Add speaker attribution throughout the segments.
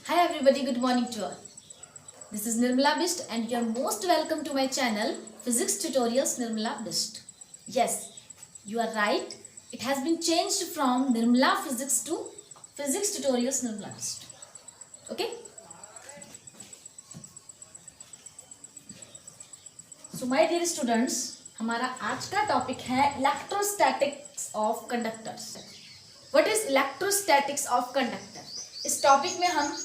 Speaker 1: Hi everybody, good morning to all. This is Nirmala Bist and you are most welcome to my channel Physics Tutorials Nirmala Bist. Yes, you are right. It has been changed from Nirmala Physics to Physics Tutorials Nirmala Bist. Okay? So my dear students, हमारा आज का topic है electrostatics of conductors. What is electrostatics of conductor? इस topic में हम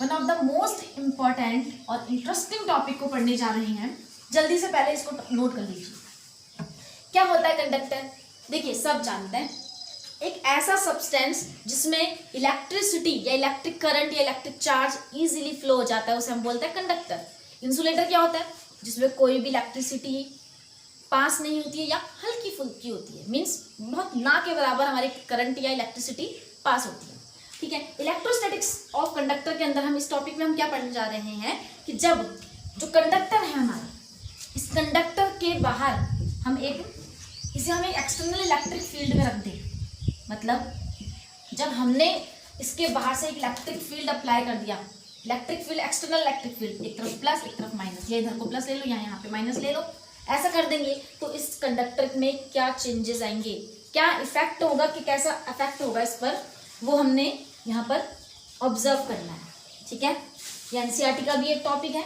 Speaker 1: one of the most important और interesting topic को पढ़ने जा रहे हैं. जल्दी से पहले इसको नोट कर लीजिए. क्या होता है कंडक्टर? देखिए, सब जानते हैं, एक ऐसा सब्सटेंस जिसमें इलेक्ट्रिसिटी या इलेक्ट्रिक करंट या इलेक्ट्रिक चार्ज इजीली फ्लो हो जाता है, उसे हम बोलते हैं कंडक्टर. इंसुलेटर क्या होता है? जिसमें कोई भी इलेक्ट्रिसिटी पास नहीं होती है या हल्की फुल्की होती है, मीन्स बहुत ना के बराबर हमारे करंट या इलेक्ट्रिसिटी पास होती है. ठीक है. इलेक्ट्रोस्टैटिक्स ऑफ कंडक्टर के अंदर हम इस टॉपिक में हम क्या पढ़ने जा रहे हैं कि जब जो कंडक्टर है हमारा, इस कंडक्टर के बाहर हम इसे हम एक एक्सटर्नल इलेक्ट्रिक फील्ड में रख दें. मतलब जब हमने इसके बाहर से एक इलेक्ट्रिक फील्ड अप्लाई कर दिया, electric field, external electric field, एक तरफ प्लस एक तरफ माइनस, या इधर को प्लस ले लो या यहाँ पे माइनस ले लो, ऐसा कर देंगे तो इस कंडक्टर में क्या चेंजेस आएंगे, क्या इफेक्ट होगा, कि कैसा इफेक्ट होगा इस पर, वो हमने यहाँ पर ऑब्जर्व करना है. ठीक है. ये एनसीईआरटी का भी एक टॉपिक है.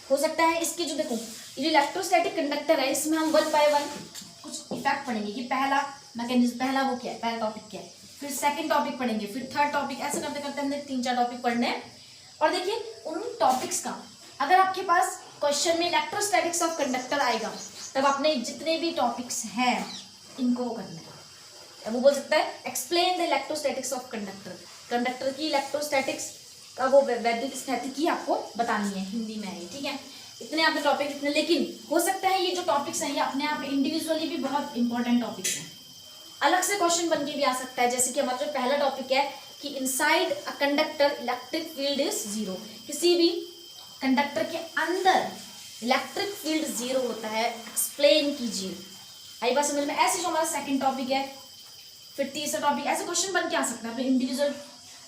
Speaker 1: हो सकता है इसके जो देखो, ये जो इलेक्ट्रोस्टैटिक कंडक्टर है, इसमें हम वन बाय वन कुछ इफेक्ट पढ़ेंगे कि पहला मैकेनिज्म, पहला वो क्या है, पहला टॉपिक क्या है, फिर सेकंड टॉपिक पढ़ेंगे, फिर थर्ड टॉपिक, ऐसे करते करते हमने 3-4 टॉपिक पढ़ने हैं. और देखिए, उन टॉपिक्स का अगर आपके पास क्वेश्चन में इलेक्ट्रोस्टैटिक्स ऑफ कंडक्टर आएगा, तब आपने जितने भी टॉपिक्स हैं इनको करना है. वो बोल सकता है explain the electrostatics of conductor. Conductor की इलेक्ट्रोस्टैटिक्स का वो वैद्युत स्थितिकी आपको बतानी है, हिंदी में है. ठीक है. इतने आपने टॉपिक इतने, लेकिन हो सकता है ये जो टॉपिक्स हैं ये अपने आप इंडिविजुअली भी बहुत इंपॉर्टेंट टॉपिक्स हैं, अलग से क्वेश्चन बन के भी आ सकता है. जैसे कि हमारा जो पहला टॉपिक है कि inside a conductor electric field is zero. किसी भी कंडक्टर के अंदर इलेक्ट्रिक फील्ड जीरो होता है, एक्सप्लेन कीजिए. आई बात समझ में? ऐसे जो हमारा सेकंड टॉपिक है, फिर तीसरा टॉपिक, ऐसे क्वेश्चन बन के आ सकता है. अपने इंडिविजुअल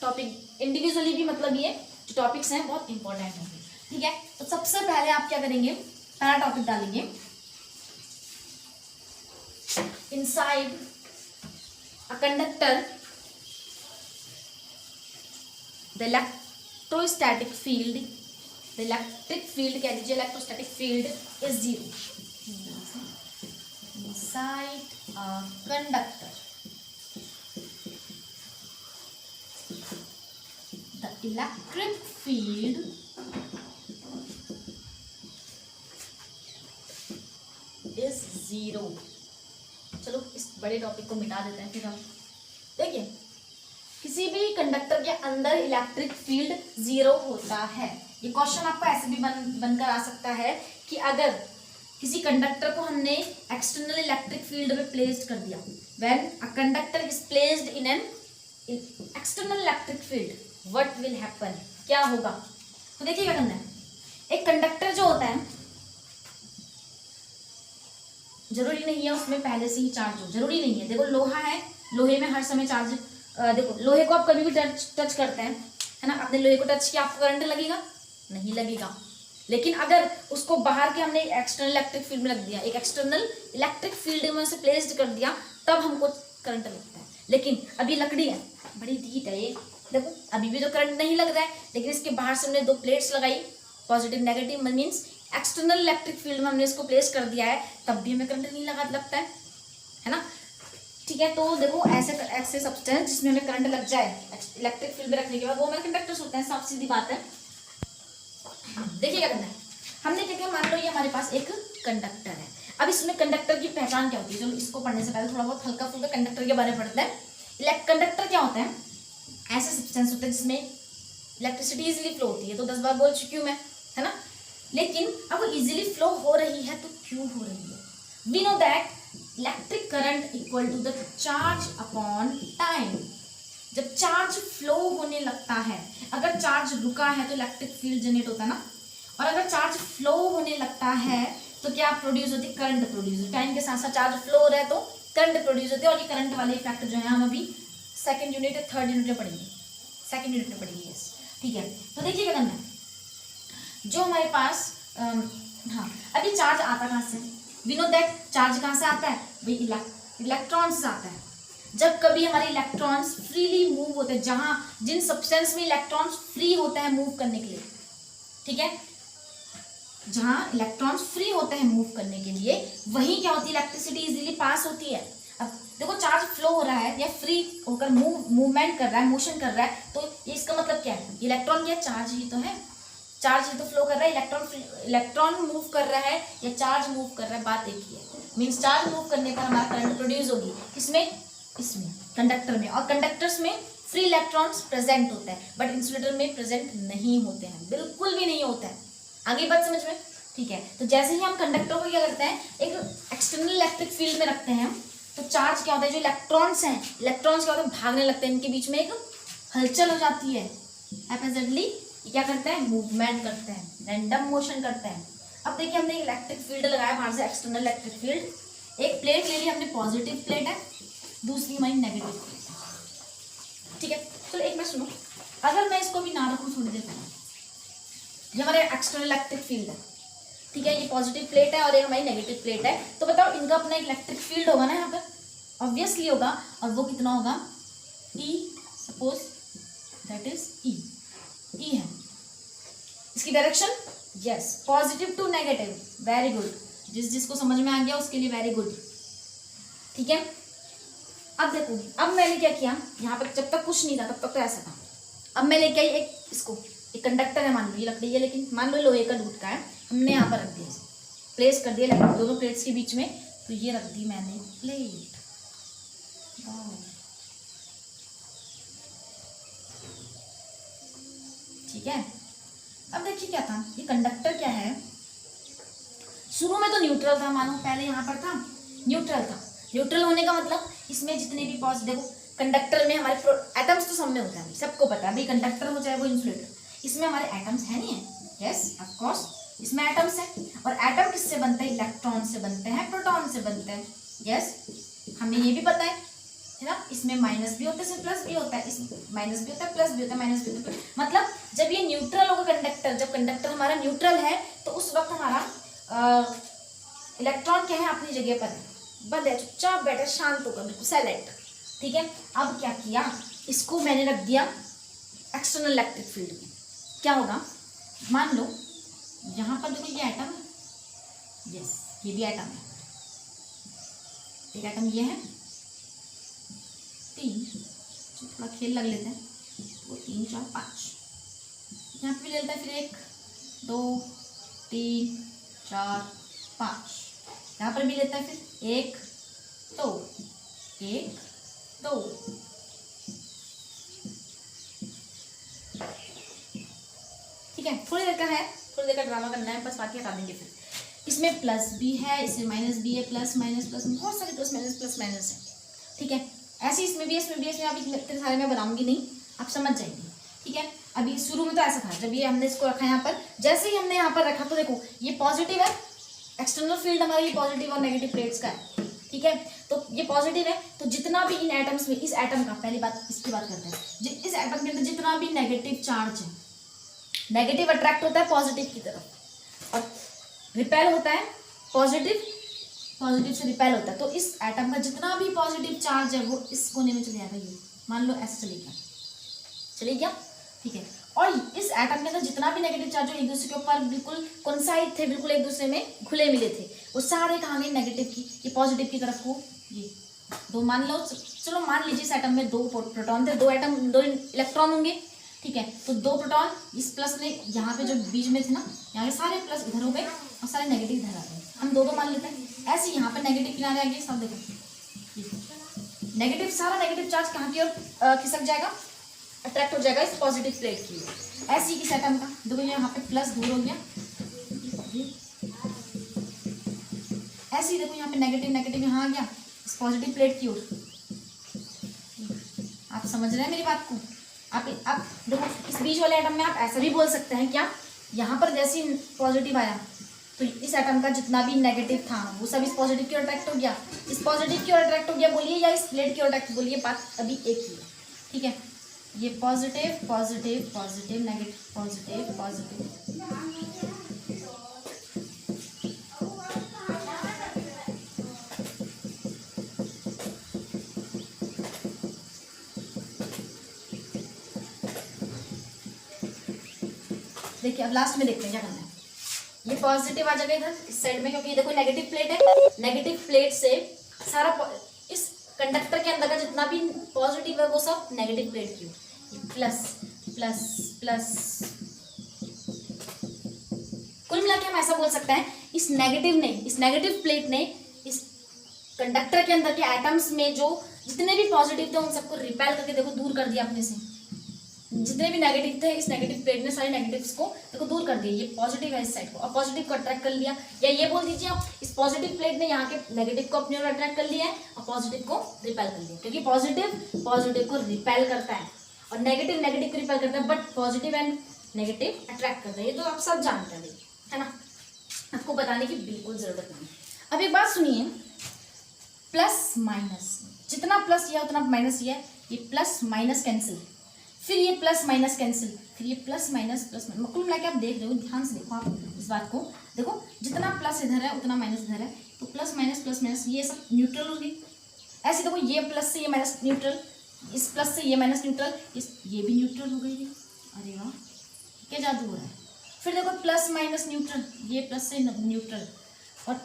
Speaker 1: टॉपिक इंडिविजुअली भी, मतलब ये जो टॉपिक्स हैं बहुत इंपॉर्टेंट होंगे. ठीक है. तो सबसे पहले आप क्या करेंगे, पहला टॉपिक डालेंगे inside a conductor the electrostatic field, the electric field कह दीजिए, electrostatic field is zero. Inside a conductor the electric field is zero. चलो इस बड़े टॉपिक को मिटा देते हैं. फिर हम देखिए, किसी भी कंडक्टर के अंदर इलेक्ट्रिक फील्ड जीरो होता है. ये क्वेश्चन आपको ऐसे भी बनकर आ सकता है कि अगर किसी कंडक्टर को हमने एक्सटर्नल इलेक्ट्रिक फील्ड में प्लेस्ड कर दिया, when a conductor is placed in an external electric field, what will happen, क्या होगा. तो देखिए क्या करना है. एक कंडक्टर जो होता है, जरूरी नहीं है उसमें पहले से ही चार्ज हो, जरूरी नहीं है. देखो, लोहा है, लोहे में हर समय चार्ज, देखो लोहे को आप कभी भी टच करते हैं, है ना, अपने लोहे को टच किया, आपको करंट लगेगा? नहीं लगेगा. लेकिन अगर उसको बाहर के हमने एक्सटर्नल इलेक्ट्रिक फील्ड में रख दिया, एक एक्सटर्नल इलेक्ट्रिक फील्ड में उसे प्लेस्ड कर दिया, तब हमको करंट लगता है. लेकिन अभी लकड़ी है, बड़ी हीट है ये, देखो अभी भी तो करंट नहीं लग रहा है, लेकिन इसके बाहर से हमने 2 प्लेट्स लगाई, positive negative, means external electric field में हमने इसको प्लेस कर दिया है, तब भी हमें करंट नहीं लगता है ना. ठीक है. तो देखो, ऐसे सब्सटेंस जिसमें हमें करंट लग जाए इलेक्ट्रिक फील्ड में रखने के बाद, वो हमारे कंडक्टर्स होते हैं. साफ सीधी बात है. देखिए क्या करना है. हमने क्या किया, मान लो ये हमारे पास एक कंडक्टर है. अब इसमें कंडक्टर की पहचान क्या होती है, चलो इसको पढ़ने से पहले थोड़ा बहुत हल्का फुल्का कंडक्टर के बारे में पढ़ते हैं. कंडक्टर क्या होता है? ऐसे सब्सटेंस होते हैं जिसमें इलेक्ट्रिसिटी इजीली फ्लो होती है. तो 10 बार बोल चुकी हूँ मैं, है ना. लेकिन अब वो इजीली फ्लो हो रही है, तो क्यों हो रही है? We know that electric current equal to the charge upon time. जब चार्ज फ्लो होने लगता है, अगर चार्ज रुका है तो इलेक्ट्रिक फील्ड जनरेट होता है ना, और अगर चार्ज फ्लो होने लगता है तो क्या प्रोड्यूस होती है? करंट प्रोड्यूस होती है. टाइम के साथ साथ चार्ज फ्लो हो रहा है तो करंट प्रोड्यूस होती है. और ये करंट वाले इफेक्ट जो है हम अभी सेकंड यूनिट या थर्ड यूनिट में पढ़ेंगे. सेकेंड यूनिट में पढ़ेंगे, यस, ठीक है। तो देखिए क्या करना है, जो हमारे पास हाँ, अभी चार्ज आता कहाँ से, वी नो दैट चार्ज कहाँ से आता है भाई, इलेक्ट्रॉन से आता है। जब कभी हमारे इलेक्ट्रॉन्स फ्रीली मूव होते हैं, जहां जिन सब्सटेंस में इलेक्ट्रॉन्स फ्री होते हैं मूव करने के लिए, ठीक है, जहां इलेक्ट्रॉन्स फ्री होते हैं मूव करने के लिए, वहीं क्या होती है, इलेक्ट्रिसिटी इजीली पास होती है। अब देखो चार्ज फ्लो हो रहा है या फ्री होकर मूवमेंट कर रहा है, मोशन कर रहा है, तो इसका मतलब क्या है, इलेक्ट्रॉन क्या चार्ज ही तो है, चार्ज ही तो फ्लो कर रहा है, इलेक्ट्रॉन मूव कर रहा है या चार्ज मूव कर रहा है, बात एक ही है। मीन्स चार्ज मूव करने पर हमारा करंट प्रोड्यूस होगी, किसमें, इसमें कंडक्टर में, और कंडक्टर्स में फ्री इलेक्ट्रॉन्स प्रेजेंट होते हैं, बट इंसुलेटर में प्रेजेंट नहीं होते हैं, बिल्कुल भी नहीं होता है। आगे बात समझ में, ठीक है। तो जैसे ही हम कंडक्टर को क्या करते हैं, एक एक्सटर्नल इलेक्ट्रिक फील्ड में रखते हैं, तो चार्ज क्या होता है, जो इलेक्ट्रॉन्स हैं, इलेक्ट्रॉन्स क्या होता है, भागने लगते हैं, इनके बीच में एक हलचल हो जाती है, एपेजेंटली क्या करते हैं, मूवमेंट करते हैं, रैंडम मोशन करते हैं। अब देखिए हमने एक इलेक्ट्रिक फील्ड लगाया बाहर से, एक्सटर्नल इलेक्ट्रिक फील्ड, एक प्लेट ले ली हमने, पॉजिटिव प्लेट है, दूसरी हमारी नेगेटिव प्लेट है, ठीक है। चलो एक मिनट सुनो, अगर मैं इसको भी ना रखूँ थोड़ी देर पहले, ये हमारे एक्सटर्नल इलेक्ट्रिक फील्ड है, ठीक है, ये पॉजिटिव प्लेट है और ये हमारी नेगेटिव प्लेट है, तो बताओ इनका अपना एक इलेक्ट्रिक फील्ड होगा ना यहाँ पर, ऑब्वियसली होगा, और वो कितना होगा, E, suppose that is E है, इसकी direction, yes, positive to negative, very good, जिसको समझ में आ गया उसके लिए वेरी गुड, ठीक है। अब देखो, अब मैंने क्या किया, यहाँ पर जब तक कुछ नहीं था तब तक तो ऐसा था, अब मैं लेके आई एक इसको, एक कंडक्टर है, मान लो ये लकड़ी है, लेकिन मान लो लोहे का दूध का है, हमने यहाँ पर रख दिया, प्लेस कर दिया दोनों प्लेट्स के बीच में, तो ये रख दी मैंने प्लेट, ठीक है। अब देखिए क्या था, ये कंडक्टर क्या है, शुरू में तो न्यूट्रल था, मानो पहले यहाँ पर था न्यूट्रल था, न्यूट्रल होने का मतलब इसमें जितने भी पॉजिटिव, देखो कंडक्टर में हमारे एटम्स तो सब में होता है, सबको पता है भाई, कंडक्टर हो चाहे वो इंसुलेटर, इसमें हमारे एटम्स है नहीं है, यस ऑफ कोर्स इसमें एटम्स है, और एटम किससे बनते हैं, इलेक्ट्रॉन से बनते हैं, प्रोटॉन से बनते हैं, यस हमें ये भी पता है ना, इसमें माइनस भी होता है, इसमें प्लस भी होता है, इसमें माइनस भी होता है, प्लस भी होता है, माइनस भी होता है, मतलब जब ये न्यूट्रल होगा कंडक्टर, जब कंडक्टर हमारा न्यूट्रल है, तो उस वक्त हमारा इलेक्ट्रॉन क्या है, अपनी जगह पर है, बंद है, चुपचाप बैठा, शांत होकर, बिल्कुल साइलेंट, ठीक है। अब क्या किया, इसको मैंने रख दिया एक्सटर्नल इलेक्ट्रिक फील्ड में, क्या होगा, मान लो यहाँ पर देखो ये एटम है, यस ये भी एटम है, एक एटम ये है, 3, थोड़ा खेल लग लेते हैं, वो 3 4 5, यहाँ पे भी ले लेता है, फिर 1 2 3 4 5, यहाँ पर भी लेता है, फिर 1 2 1 2, ठीक है। थोड़ी देर का है, थोड़ी देर का ड्रामा करना है बस, बाकी हटा देंगे। फिर इसमें प्लस भी है, इसमें माइनस भी है, प्लस माइनस प्लस, बहुत सारे प्लस माइनस है, ठीक है। ऐसे इसमें भी, इसमें भी, इसमें अभी इतने सारे मैं बनाऊंगी नहीं, आप समझ जाएंगे, ठीक है। अभी शुरू में तो ऐसा था, जब ये हमने इसको रखा यहाँ पर, जैसे ही हमने यहाँ पर रखा तो देखो ये पॉजिटिव है, एक्सटर्नल फील्ड हमारा ये पॉजिटिव और नेगेटिव प्लेट्स का है, ठीक है। तो ये पॉजिटिव है, तो जितना भी इन एटम्स में, इस एटम का पहली बात इसकी बात करते हैं, इस एटम के अंदर जितना भी नेगेटिव चार्ज है, नेगेटिव अट्रैक्ट होता है पॉजिटिव की तरफ, और रिपेल होता है पॉजिटिव से रिपेल होता है, तो इस एटम का जितना भी पॉजिटिव चार्ज है वो इस कोने में चले जाएगा, ये मान लो ऐसे चले गया, ठीक है। और इस एटम के अंदर जितना भी नेगेटिव चार्ज है, एक दूसरे के ऊपर बिल्कुल कोइंसाइड थे, बिल्कुल एक दूसरे में घुले मिले थे, वो सारे कहाँ गए नेगेटिव की, ये पॉजिटिव की तरफ को, ये दो मान लो, चलो मान लीजिए इस एटम में 2 प्रोटॉन थे, 2 इलेक्ट्रॉन होंगे, ठीक है। तो 2 प्रोटॉन इस प्लस ने यहाँ पे जो बीच में थे ना, यहाँ पे सारे प्लस इधर हो गए और सारे नेगेटिव इधर आ गए, हम 2 मान लेते हैं। ऐसे यहाँ पे नेगेटिव किनारे आ गए, सब देखो नेगेटिव, सारा नेगेटिव चार्ज कहाँ की ओर खिसक जाएगा, अट्रैक्ट हो जाएगा इस पॉजिटिव प्लेट की ओर। ऐसे ही इस एटम का देखो यहाँ पे प्लस दूर हो गया, ऐसे ही देखो यहाँ पे नेगेटिव यहाँ आ गया इस पॉजिटिव प्लेट की ओर। आप समझ रहे हैं मेरी बात को? आप देखो इस बीच वाले एटम में आप ऐसा भी बोल सकते हैं, क्या यहाँ पर जैसे ही पॉजिटिव आया तो इस एटम का जितना भी नेगेटिव था वो सब इस पॉजिटिव की ओर अट्रैक्ट हो गया, इस पॉजिटिव की ओर अट्रैक्ट हो गया बोलिए, या इस प्लेट की ओर अट्रैक्ट बोलिए, बात अभी एक ही है, ठीक है। ये positive positive positive negative positive positive. देखिए अब लास्ट में देखते हैं क्या करना है। ये पॉजिटिव आ जाएगा इधर इस साइड में, क्योंकि देखो नेगेटिव प्लेट है, नेगेटिव प्लेट से सारा इस कंडक्टर के अंदर का जितना भी पॉजिटिव है वो सब नेगेटिव प्लेट की हो। प्लस प्लस प्लस, कुल मिला के हम ऐसा बोल सकते हैं इस नेगेटिव प्लेट ने इस कंडक्टर के अंदर के एटम्स में जो जितने भी पॉजिटिव थे उन सबको रिपेल करके देखो दूर कर दिया अपने से। जितने भी नेगेटिव थे इस नेगेटिव प्लेट ने सारे नेगेटिव्स को देखो दूर कर दिया। ये पॉजिटिव है इस साइड को, और पॉजिटिव को अट्रैक्ट कर लिया, या ये बोल दीजिए आप इस पॉजिटिव प्लेट ने यहाँ के नेगेटिव को अपनी ओर अट्रैक्ट कर लिया है और पॉजिटिव को रिपेल कर लिया, क्योंकि पॉजिटिव को रिपेल करता है और नेगेटिव को रिपेल करता है, but positive and negative attract करता है। ये तो आप सब जानते हैं है ना, आपको बताने की बिल्कुल जरूरत नहीं। अब एक बात सुनिए, प्लस माइनस, जितना प्लस किया उतना माइनस किया, ये प्लस माइनस कैंसिल, फिर ये प्लस माइनस कैंसिल, फिर ये प्लस माइनस कुल मिला के आप देख रहे हो, ध्यान से देखो आप इस बात को, देखो जितना प्लस इधर है उतना माइनस इधर है, तो प्लस माइनस ये सब न्यूट्रल हो गई। ऐसे देखो ये प्लस से ये माइनस न्यूट्रल, इस प्लस से ये माइनस न्यूट्रल, ये भी न्यूट्रल हो गई। अरे वाह क्या जादू हो रहा है। फिर देखो प्लस माइनस न्यूट्रल, ये प्लस से न्यूट्रल, और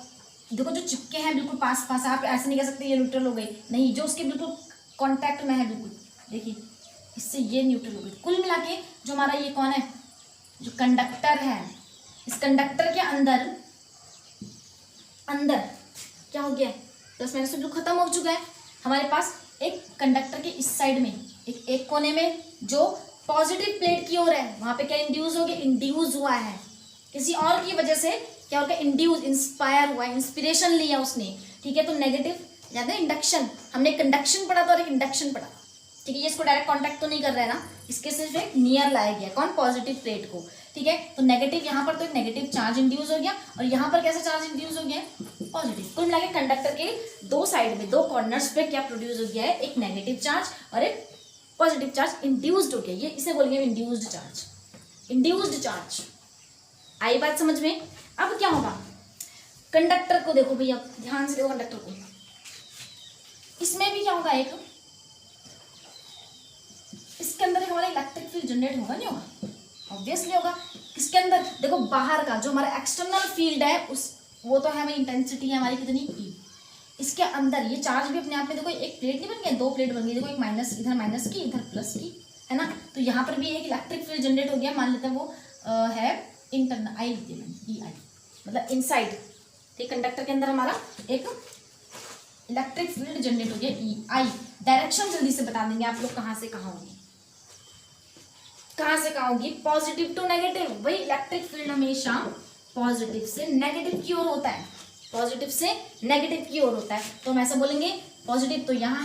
Speaker 1: देखो जो चिपके हैं बिल्कुल पास पास, आप ऐसे नहीं कह सकते ये न्यूट्रल हो गई, नहीं, जो उसके बिल्कुल कॉन्टैक्ट में है बिल्कुल, देखिए इससे ये न्यूट्रल हो गई। कुल मिला के जो हमारा ये कौन है, जो कंडक्टर है, इस कंडक्टर के अंदर क्या हो गया, प्लस माइनस बिल्कुल खत्म हो चुका है। हमारे पास एक कंडक्टर के इस साइड में एक कोने में जो पॉजिटिव प्लेट की ओर है, वहां पे क्या इंड्यूस हो गया, इंड्यूस हुआ है किसी और की वजह से, क्या होगा, इंड्यूस, इंस्पायर हुआ, इंस्पिरेशन लिया उसने, ठीक है। तो नेगेटिव याद है इंडक्शन, हमने कंडक्शन पढ़ा था और एक इंडक्शन पढ़ा, ठीक है। ये इसको डायरेक्ट कांटेक्ट तो नहीं कर रहा है ना, इसके सिर्फ एक नियर लाया गया, कौन, पॉजिटिव प्लेट को, ठीक है। तो नेगेटिव यहाँ पर तो एक नेगेटिव चार्ज इंड्यूस हो गया, और यहाँ पर कैसा चार्ज इंड्यूस हो गया, पॉजिटिव। कुल मिला के कंडक्टर के दो साइड में, दो कॉर्नर्स पे क्या प्रोड्यूस हो गया है, एक नेगेटिव चार्ज और एक पॉजिटिव चार्ज इंड्यूस्ड हो गया। ये इसे बोलेंगे इंड्यूस्ड चार्ज। आई बात समझ में। अब क्या होगा, कंडक्टर को देखो भैया, ध्यान से देखो कंडक्टर को, इसमें भी क्या होगा, एक इसके अंदर हमारा इलेक्ट्रिक फील्ड जनरेट होगा, नहीं होगा, ऑब्वियसली होगा। किसके अंदर, देखो बाहर का जो हमारा एक्सटर्नल फील्ड है उस वो तो है हमारी इंटेंसिटी है हमारी कितनी, ई। इसके अंदर ये चार्ज भी अपने आप में देखो एक प्लेट नहीं बन गया, दो प्लेट बन गई, देखो एक माइनस, इधर माइनस की, इधर प्लस की, है ना। तो यहाँ पर भी एक इलेक्ट्रिक फील्ड जनरेट हो गया, मान लेते हैं वो है इंटरनल, आई लिखते हैं ई आई, मतलब इनसाइड, ठीक। कंडक्टर के अंदर हमारा एक इलेक्ट्रिक फील्ड जनरेट हो गया, ई आई। डायरेक्शन जल्दी से बता देंगे आप लोग, कहाँ से कहाँ होगी, पॉजिटिव टू नेगेटिव। वही इलेक्ट्रिक फील्ड हमेशा पॉजिटिव से नेगेटिव की ओर होता है, तो हम ऐसा बोलेंगे पॉजिटिव तो यहाँ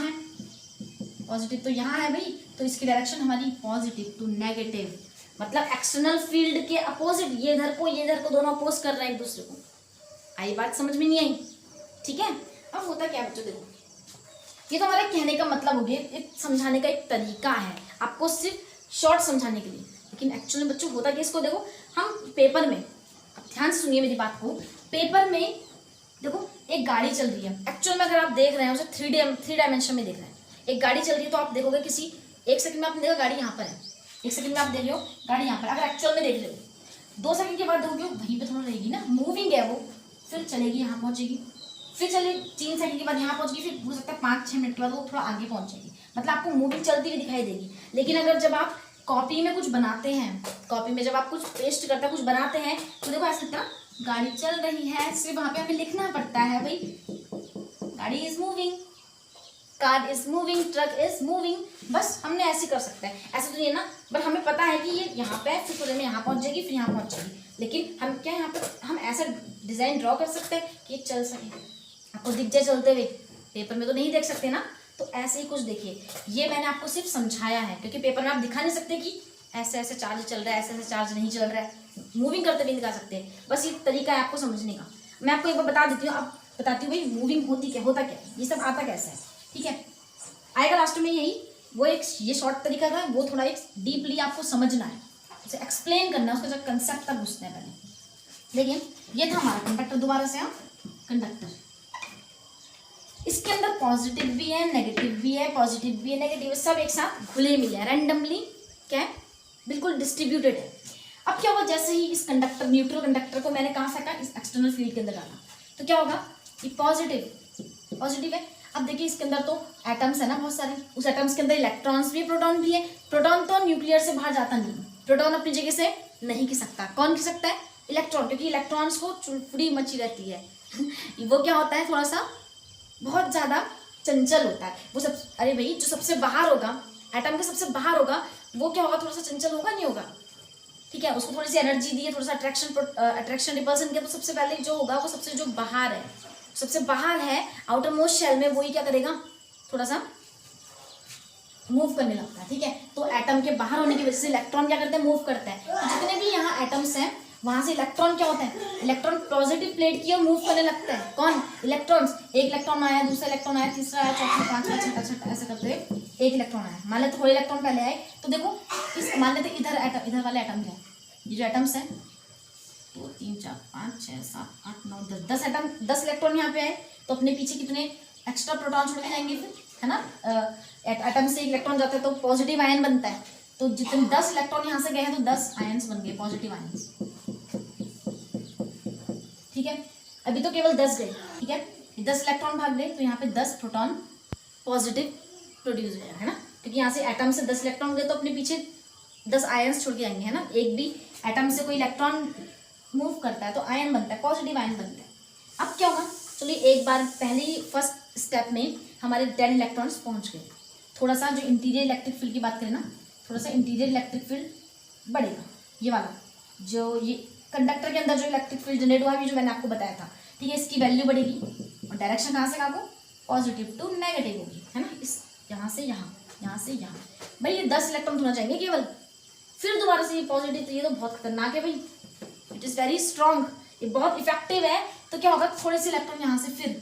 Speaker 1: है, भाई, तो इसकी डायरेक्शन हमारी पॉजिटिव टू नेगेटिव, मतलब एक्सटर्नल फील्ड के अपोजिट, ये इधर को दोनों अपोज कर रहे हैं एक दूसरे को। आई बात समझ में नहीं आई, ठीक है। अब होता क्या बच्चों, देखो ये तो हमारा कहने का मतलब हो गया, एक समझाने का एक तरीका है आपको सिर्फ शॉर्ट समझाने के लिए, लेकिन एक्चुअली में बच्चों होता क्या, इसको देखो हम पेपर में, अब ध्यान से सुनिए मेरी बात को, पेपर में देखो एक गाड़ी चल रही है, एक्चुअल में अगर आप देख रहे हैं उसे थ्री डायमेंशन में देख रहे हैं, एक गाड़ी चल रही है, तो आप देखोगे किसी एक सेकंड में आपने देखा गाड़ी यहाँ पर है, एक सेकंड में आप देख रहे हो गाड़ी यहाँ पर, अगर एक्चुअल में देख रहे हो 2 सेकंड के बाद देखोगे वहीं पे थोड़ा रहेगी ना, मूविंग है वो, फिर चलेगी यहाँ पहुँचेगी, फिर चलिए 3 सेकंड के बाद यहाँ पहुँच गई, फिर हो सकता है 5-6 मिनट के बाद वो थोड़ा आगे पहुँचेगी, मतलब आपको मूविंग चलती हुई दिखाई देगी। लेकिन अगर जब आप कॉपी में कुछ बनाते हैं, कॉपी में जब आप कुछ पेस्ट करते हैं, कुछ बनाते हैं, तो देखो ऐसा लगता है गाड़ी चल रही है, सिर्फ वहाँ पे हमें लिखना पड़ता है भाई गाड़ी is moving, car is moving, truck is moving, बस हमने ऐसे कर सकते हैं, ऐसा तो नहीं है ना, बट हमें पता है कि ये यहाँ पे है, फिर थोड़े में यहाँ पहुँच जाएगी, फिर यहाँ पहुँच जाएगी। लेकिन हम क्या यहाँ पर हम ऐसा डिज़ाइन ड्रॉ कर सकते हैं कि ये चल सके, आपको दिख जाए चलते हुए, पेपर में तो नहीं देख सकते ना, तो ऐसे ही कुछ देखिए, ये मैंने आपको सिर्फ समझाया है, क्योंकि पेपर में आप दिखा नहीं सकते कि ऐसे ऐसे चार्ज चल रहा है, ऐसे ऐसे चार्ज नहीं चल रहा है, मूविंग करते नहीं दिखा सकते, बस ये तरीका है आपको समझने का। मैं आपको एक बार बता देती हूँ, अब बताती हूँ भाई मूविंग होता क्या, ये सब आता कैसे है, ठीक है। आएगा लास्ट में यही वो एक ये शॉर्ट तरीका था, वो थोड़ा एक डीपली आपको समझना है, उसे एक्सप्लेन करना है, उसका जो कंसेप्ट तक घुसना है पहले। देखिए ये था हमारा कंडक्टर, दोबारा से आप कंडक्टर, इसके अंदर पॉजिटिव भी है नेगेटिव भी है, पॉजिटिव भी है नेगेटिव, सब एक साथ घुले मिले हैं, रैंडमली क्या है, बिल्कुल डिस्ट्रीब्यूटेड है। अब क्या हुआ, जैसे ही इस कंडक्टर न्यूट्रल कंडक्टर को मैंने कहाँ फेंका, इस एक्सटर्नल फील्ड के अंदर डाला, तो क्या होगा, ये पॉजिटिव है। अब देखिए इसके अंदर तो एटम्स है ना बहुत सारे, उस एटम्स के अंदर इलेक्ट्रॉन्स भी, प्रोटॉन भी है। प्रोटॉन तो न्यूक्लियर से बाहर जाता नहीं, प्रोटॉन अपनी जगह से नहीं खिसकता। कौन खिसकता है, इलेक्ट्रॉन, क्योंकि इलेक्ट्रॉन्स को चुड़पुड़ी मची रहती है वो क्या होता है, थोड़ा सा बहुत ज़्यादा चंचल होता है वो सब। अरे भाई जो सबसे बाहर होगा, एटम के सबसे बाहर होगा, वो क्या होगा, थोड़ा सा चंचल होगा, नहीं होगा, ठीक है, उसको थोड़ी सी एनर्जी दी है, थोड़ा सा अट्रैक्शन रिपल्सन किया, तो सबसे पहले जो होगा वो सबसे जो बाहर है, सबसे बाहर है आउटर मोस्ट शेल में, वही क्या करेगा, थोड़ा सा मूव करने लगता है, ठीक है। तो एटम के बाहर होने की वजह से इलेक्ट्रॉन क्या करते हैं, मूव करते हैं। तो जितने भी यहाँ एटम्स हैं वहां से इलेक्ट्रॉन क्या होते हैं, इलेक्ट्रॉन पॉजिटिव प्लेट की ओर मूव करने लगता है। कौन, इलेक्ट्रॉन्स। एक इलेक्ट्रॉन आया, दूसरा इलेक्ट्रॉन आया, तीसरा आया, चौथा, पांचवा, छठा, छठा, ऐसे करते हुए एक इलेक्ट्रॉन आया। मान लेते थोड़े इलेक्ट्रॉन पहले आए, तो देखो इस मान लेते इधर एटम, इधर वाले एटम है, ये जो एटम्स हैं 2 3 4 5 6 7 8 9 10, 10 एटम, 10 इलेक्ट्रॉन यहाँ पे आए, तो अपने पीछे कितने एक्स्ट्रा प्रोटॉन छोड़ के जाएंगे फिर, है ना। एटम से एक इलेक्ट्रॉन जाता है तो पॉजिटिव आयन बनता है, तो जितने 10 इलेक्ट्रॉन यहाँ से गए हैं तो 10 आयन्स बन गए, पॉजिटिव आयन्स, ठीक है। अभी तो केवल 10 गए, ठीक है, 10 इलेक्ट्रॉन भाग गए, तो यहाँ पे 10 प्रोटॉन पॉजिटिव प्रोड्यूस हो जाएगा, है ना, क्योंकि यहाँ से एटम से 10 इलेक्ट्रॉन गए तो अपने पीछे 10 आयन्स छोड़ के जाएंगे, है ना। एक भी एटम से कोई इलेक्ट्रॉन मूव करता है तो आयन बनता है, पॉजिटिव आयन बनता है। अब क्या होगा, चलिए एक बार पहली फर्स्ट स्टेप में हमारे 10 इलेक्ट्रॉन्स पहुंच गए। थोड़ा सा जो इंटीरियर इलेक्ट्रिक फील्ड की बात करें ना, थोड़ा सा इंटीरियर इलेक्ट्रिक फील्ड बढ़ेगा, ये वाला जो ये कंडक्टर के अंदर जो इलेक्ट्रिक फील्ड जनरेट हुआ है, जो मैंने आपको बताया था, ठीक है, इसकी वैल्यू बढ़ेगी और डायरेक्शन कहाँ से कहाँ को, पॉजिटिव टू नेगेटिव होगी, है ना। इस यहाँ से यहाँ, यहाँ से यहाँ, भाई ये 10 इलेक्ट्रॉन होना चाहिए केवल, फिर दोबारा से ये पॉजिटिव, तो ये तो बहुत खतरनाक है भाई, इट इज़ वेरी स्ट्रॉन्ग, ये बहुत इफेक्टिव है। तो क्या होगा, थोड़े से इलेक्ट्रॉन यहाँ से, फिर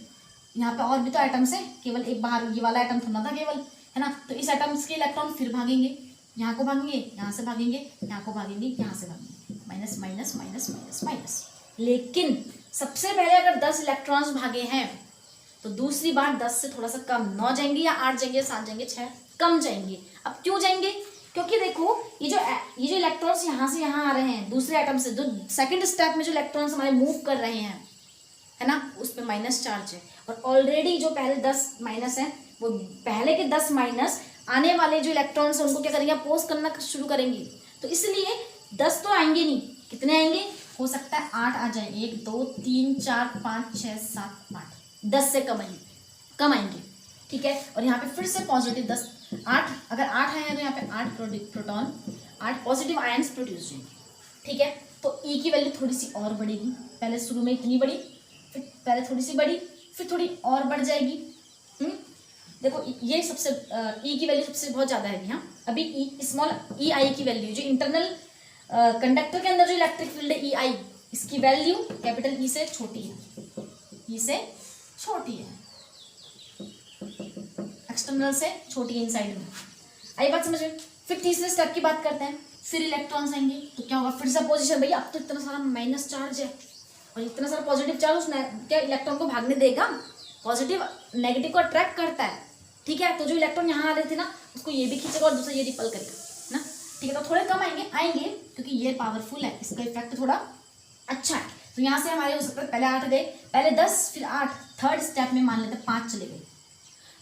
Speaker 1: यहाँ पे और भी तो एटम्स है, केवल एक बाहर ये वाला एटम थोड़ा था केवल, है ना, तो इस एटम्स के इलेक्ट्रॉन फिर भागेंगे, यहाँ को भागेंगे, यहाँ से भागेंगे, यहाँ को भागेंगे, यहाँ से भागेंगे, minus minus minus minus minus. लेकिन सबसे पहले अगर 10 इलेक्ट्रॉन्स भागे हैं तो दूसरी बार 10 से थोड़ा सा कम, 9 जाएंगे या 8 जाएंगे, 7 जाएंगे, 6 कम जाएंगे। अब क्यों जाएंगे, क्योंकि देखो ये जो इलेक्ट्रॉन्स यहाँ से यहाँ आ रहे हैं दूसरे एटम से, जो सेकंड स्टेप में जो इलेक्ट्रॉन्स हमारे मूव कर रहे हैं, है ना, उस पर माइनस चार्ज है, और ऑलरेडी जो पहले 10 माइनस है, वो पहले के 10 माइनस आने वाले जो इलेक्ट्रॉन्स हैं उनको क्या करेंगे, अपोज करना शुरू करेंगे। तो इसलिए 10 तो आएंगे नहीं, कितने आएंगे, हो सकता है 8 आ जाए, 1 2 3 4 5 6 7 8, 10 से कम आएंगे, ठीक है। और यहाँ पे फिर से पॉजिटिव 10 8, अगर 8 आए हैं तो यहाँ पे 8 प्रोटॉन, 8 पॉजिटिव आयन्स प्रोड्यूस होंगे, ठीक है। तो ई की वैल्यू थोड़ी सी और बढ़ेगी, पहले शुरू में इतनी बड़ी, फिर पहले थोड़ी सी बढ़ी, फिर थोड़ी और बढ़ जाएगी। देखो ये सबसे ई की वैल्यू सबसे बहुत ज़्यादा है यहाँ, अभी ई स्मॉल ई आई की वैल्यू, जो इंटरनल कंडक्टर के अंदर जो इलेक्ट्रिक फील्ड है ई आई, इसकी वैल्यू कैपिटल ई से छोटी है, ई से छोटी है, एक्सटर्नल से छोटी है, इनसाइड में। आई बात समझ में। फिर तीसरे स्टेप की बात करते हैं, फिर इलेक्ट्रॉन्स आएंगे, तो क्या होगा, फिर से पोजीशन, भैया अब तो इतना सारा माइनस चार्ज है और इतना सारा पॉजिटिव चार्ज, उसने क्या इलेक्ट्रॉन को भागने देगा, पॉजिटिव नेगेटिव को अट्रैक्ट करता है, ठीक है। तो जो इलेक्ट्रॉन यहाँ आ रहे थे ना, उसको ये भी खींचेगा और दूसरा ये रिपल करेगा ना, ठीक है। तो थोड़े कम आएंगे क्योंकि ये पावरफुल है, इसका इफेक्ट थोड़ा अच्छा है। तो यहाँ से हमारे हो सकता है पहले 8 गए, पहले 10 फिर 8, थर्ड स्टेप में मान लेते 5 चले गए,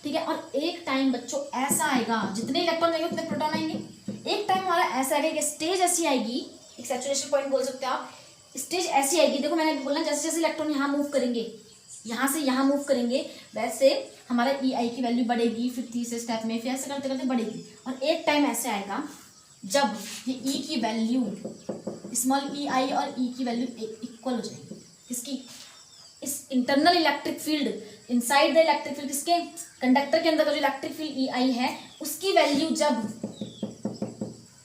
Speaker 1: ठीक है। और एक टाइम बच्चों ऐसा आएगा, जितने इलेक्ट्रॉन जाएंगे उतने प्रोटॉन आएंगे। एक टाइम हमारा ऐसा आएगा कि स्टेज ऐसी आएगी, एक सैचुरेशन पॉइंट बोल सकते हो आप, स्टेज ऐसी आएगी, देखो मैंने बोला जैसे जैसे इलेक्ट्रॉन यहाँ मूव करेंगे, यहाँ से यहाँ मूव करेंगे, वैसे हमारा ई आई की वैल्यू बढ़ेगी, फिर तीसरे स्टेप में फिर ऐसे करते करते बढ़ेगी। और एक टाइम ऐसे आएगा जब ये ई की वैल्यू, स्मॉल ई आई और ई की वैल्यू इक्वल हो जाएगी, किसकी, इस internal electric field, inside the electric field, किसके, कंडक्टर के अंदर का जो इलेक्ट्रिक फील्ड ई आई है, उसकी वैल्यू जब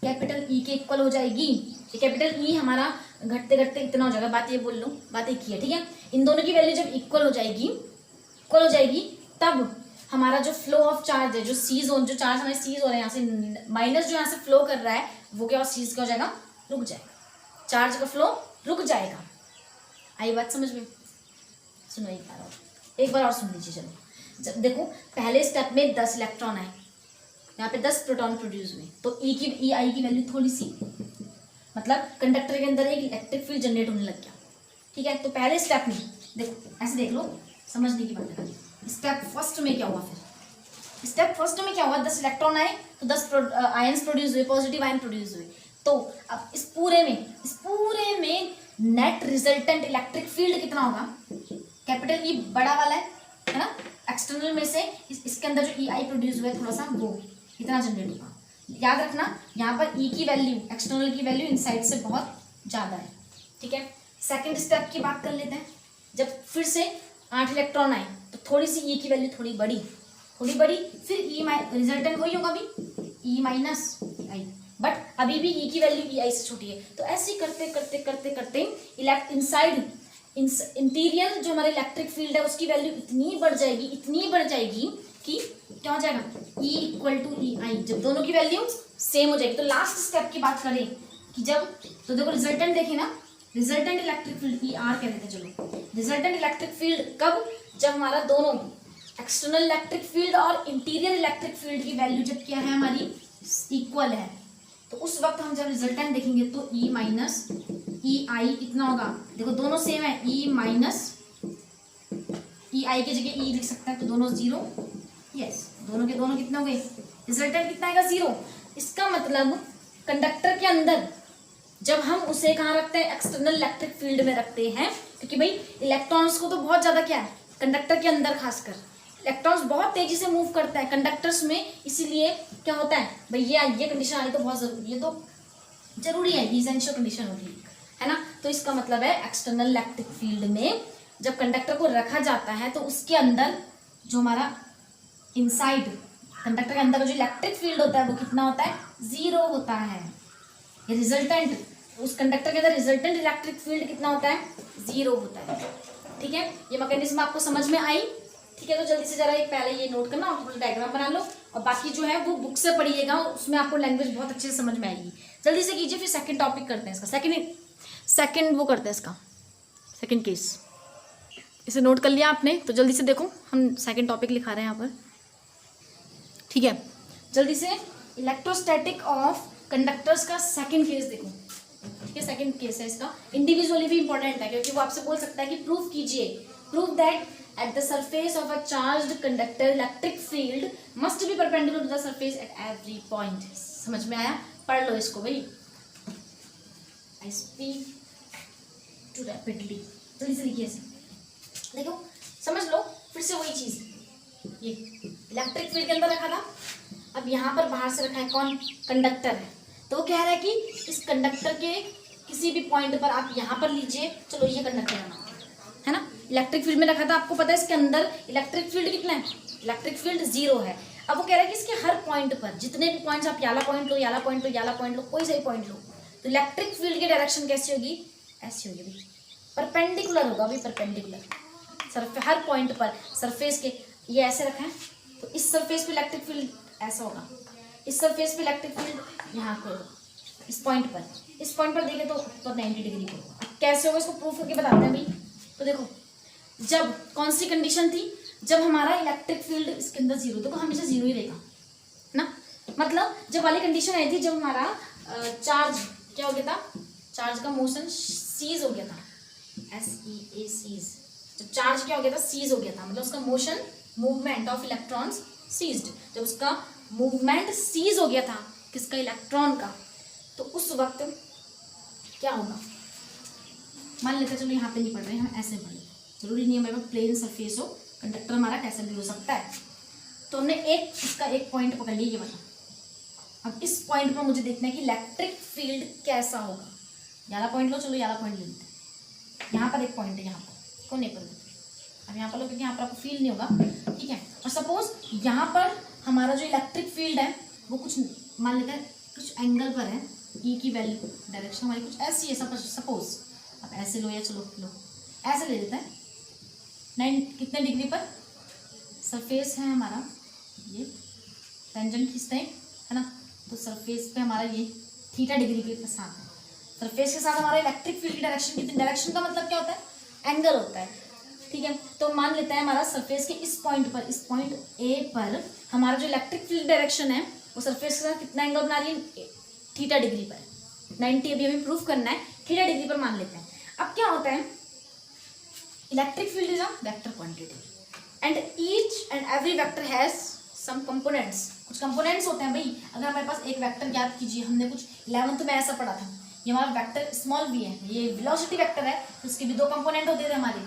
Speaker 1: कैपिटल ई के इक्वल हो जाएगी, कैपिटल ई हमारा घटते घटते इतना हो जाएगा, बात ये बोल लो, बात एक ही है, ठीक है। इन दोनों की वैल्यू जब इक्वल हो जाएगी, तब हमारा जो फ्लो ऑफ चार्ज है, जो सीज जो चार्ज हमारे सीज हो रहे हैं यहाँ से, माइनस जो यहाँ से फ्लो कर रहा है वो क्या सीज का हो जाएगा, रुक जाएगा, चार्ज का फ्लो रुक जाएगा। आई बात समझ में? सुनो एक बार और सुन लीजिए। चलो जब देखो पहले स्टेप में 10 इलेक्ट्रॉन आए, यहाँ पे 10 प्रोटॉन प्रोड्यूस हुए, तो ई आई की वैल्यू थोड़ी सी, मतलब कंडक्टर के अंदर एक इलेक्ट्रिक फील्ड जनरेट होने लग गया। ठीक है, तो पहले स्टेप में देखो, ऐसे देख लो, समझने की बात है। स्टेप फर्स्ट में क्या हुआ, फिर स्टेप फर्स्ट में क्या हुआ, 10 इलेक्ट्रॉन आए तो 10 आयंस प्रोड्यूस हुए, पॉजिटिव आयन प्रोड्यूस हुए। तो अब इस पूरे में नेट रिजल्टेंट इलेक्ट्रिक फील्ड कितना होगा, कैपिटल ई बड़ा वाला है ना, एक्सटर्नल में से इसके अंदर जो ई आई प्रोड्यूस हुआ है थोड़ा सा, वो इतना जनरेट होगा। याद रखना यहाँ पर ई की वैल्यू, एक्सटर्नल की वैल्यू इनसाइड से बहुत ज़्यादा है। ठीक है, सेकंड स्टेप की बात कर लेते हैं। जब फिर से 8 इलेक्ट्रॉन आए तो थोड़ी सी ई की वैल्यू थोड़ी बड़ी, फिर ई रिजल्टेंट वही होगा अभी, ई माइनस आई, बट अभी भी ई की वैल्यू ई आई से छोटी है। तो ऐसे करते करते करते करते इनसाइड इंटीरियर जो हमारा इलेक्ट्रिक फील्ड है उसकी वैल्यू इतनी बढ़ जाएगी कि क्या हो जाएगा, E इक्वल टू ई आई, जब दोनों की वैल्यू सेम हो जाएगी। तो लास्ट स्टेप की बात करें कि जब, तो देखो रिजल्टेंट देखे ना, resultant electric field E R कहते थे। चलो रिजल्टेंट इलेक्ट्रिक फील्ड कब, जब हमारा दोनों एक्सटर्नल इलेक्ट्रिक फील्ड और इंटीरियर इलेक्ट्रिक फील्ड की वैल्यू जब क्या है हमारी इक्वल है, तो उस वक्त हम जब रिजल्टेंट देखेंगे तो ई माइनस ई आई कितना होगा, देखो दोनों सेम है, ई माइनस ई आई की जगह ई लिख सकते हैं, तो दोनों जीरो, यस दोनों के दोनों कितने हो गए, रिजल्टेंट कितना आएगा, जीरो। इसका मतलब कंडक्टर के अंदर जब हम उसे कहाँ रखते हैं, एक्सटर्नल इलेक्ट्रिक फील्ड में रखते हैं, क्योंकि भाई इलेक्ट्रॉन्स को तो बहुत ज़्यादा क्या है, कंडक्टर के अंदर खासकर इलेक्ट्रॉन्स बहुत तेजी से मूव करता है कंडक्टर्स में, इसीलिए क्या होता है भाई, ये कंडीशन आई तो बहुत जरूरी, ये तो जरूरी है, एसेंशियल कंडीशन होती है ना। तो इसका मतलब है एक्सटर्नल इलेक्ट्रिक फील्ड में जब कंडक्टर को रखा जाता है तो उसके अंदर जो हमारा इनसाइड कंडक्टर के अंदर का जो इलेक्ट्रिक फील्ड होता है वो कितना होता है, जीरो होता है। ये रिजल्टेंट, उस कंडक्टर के अंदर रिजल्टेंट इलेक्ट्रिक फील्ड कितना होता है, जीरो होता है। ठीक है, ये मैकेनिज्म आपको समझ में आई? ठीक है, तो जल्दी से जरा एक पहले ये नोट करना और डायग्राम बना लो, और बाकी जो है वो बुक से पढ़िएगा, उसमें आपको लैंग्वेज बहुत अच्छे से समझ में आएगी। जल्दी से कीजिए, फिर सेकंड टॉपिक करते हैं इसका, सेकंड वो करते हैं इसका सेकंड केस। इसे नोट कर लिया आपने, तो जल्दी से देखो हम सेकंड टॉपिक लिखा रहे हैं यहाँ पर। ठीक है, जल्दी से इलेक्ट्रोस्टैटिक ऑफ कंडक्टर्स का सेकंड केस देखो। ठीक है, सेकंड केस है इसका, इंडिविजुअली भी इंपॉर्टेंट है क्योंकि वो आपसे बोल सकता है कि प्रूव कीजिए, prove that at the surface of a charged conductor electric field must be perpendicular to the surface at every point। समझ में आया? पढ़ लो इसको भाई। I speak too rapidly, जल्दी से लिखिए इसे, देखो समझ लो। फिर से वही चीज, ये इलेक्ट्रिक फील्ड के अंदर रखा था, अब यहाँ पर बाहर से रखा है कौन, कंडक्टर है। तो वो कह रहा है कि इस कंडक्टर के किसी भी पॉइंट पर आप यहाँ पर लीजिए, चलो ये कंडक्टर है ना, इलेक्ट्रिक फील्ड में रखा था, आपको पता है इसके अंदर इलेक्ट्रिक फील्ड कितना है, इलेक्ट्रिक फील्ड जीरो है। अब वो कह रहा है कि इसके हर पॉइंट पर, जितने भी पॉइंट्स, आप याला पॉइंट लो, याला पॉइंट लो, याला पॉइंट लो, कोई सही पॉइंट लो, तो इलेक्ट्रिक फील्ड की डायरेक्शन कैसी होगी, ऐसी होगी भाई, परपेंडिकुलर होगा भाई, परपेंडिकुलर। हर पॉइंट पर सरफेस के, ये ऐसे रखा है तो इस सरफेस पे इलेक्ट्रिक फील्ड ऐसा होगा, इस सरफेस पे इलेक्ट्रिक फील्ड यहाँ को, इस पॉइंट पर देखें तो ऊपर 90 डिग्री को। कैसे होगा इसको प्रूफ करके बताते हैं भाई। तो देखो, जब कौन सी कंडीशन थी, जब हमारा इलेक्ट्रिक फील्ड इसके अंदर जीरो, देखो हमेशा जीरो ही रहेगा ना, मतलब जब वाली कंडीशन आई थी जब हमारा चार्ज क्या हो गया था, चार्ज का मोशन सीज हो गया था, SEA सीज, जब चार्ज क्या हो गया था, सीज हो गया था, मतलब उसका motion, movement of electrons ceased, जब उसका मूवमेंट सीज हो गया था किसका, इलेक्ट्रॉन का, तो उस वक्त क्या होगा, मान लेते चलो यहाँ पे नहीं पढ़ रहे हैं, हम ऐसे पढ़ लेते, जरूरी नहीं है हमारे पास प्लेन सरफेस हो, कंडक्टर हमारा कैसे भी हो सकता है। तो हमने इसका एक पॉइंट पकड़ लिया, ये वाला। अब इस पॉइंट पर मुझे देखना है कि इलेक्ट्रिक फील्ड कैसा होगा। याला पॉइंट लो, चलो याला पॉइंट ले लेते हैं, यहाँ पर एक पॉइंट है, यहाँ पर कौन नहीं पर, अब यहाँ पर लो क्योंकि यहाँ पर आपको फील नहीं होगा। ठीक है, और सपोज यहाँ पर हमारा जो इलेक्ट्रिक फील्ड है वो कुछ मान लेते हैं कुछ एंगल पर है, ई की वैल्यू डायरेक्शन हमारी कुछ ऐसी है, सपोज अब ऐसे लो, या चलो लो ऐसे ले लेते हैं, 9 कितने डिग्री पर, सरफेस है हमारा ये, टेंजेंट खींचते हैं है ना, तो सरफेस पे हमारा ये थीटा डिग्री के साथ है। सरफेस के साथ हमारा इलेक्ट्रिक फील्ड की डायरेक्शन कितनी, डायरेक्शन का मतलब क्या होता है, एंगल होता है, ठीक है। तो मान लेते हैं हमारा सरफेस के इस पॉइंट पर, इस पॉइंट ए पर हमारा जो इलेक्ट्रिक फील्ड डायरेक्शन है वो सरफेस के साथ कितना एंगल बना रही है, थीटा डिग्री पर, 90 अभी हमें प्रूफ करना है, थीटा डिग्री पर मान लेते हैं। अब क्या होता है, electric field is a vector quantity and each and every vector has some components, कुछ कंपोनेंट्स होते हैं भाई। अगर हमारे पास एक वेक्टर, याद कीजिए हमने कुछ 11th में ऐसा पढ़ा था, ये हमारा वेक्टर स्मॉल v है, ये वेलोसिटी वेक्टर है, तो इसके भी 2 कंपोनेंट होते थे हमारे,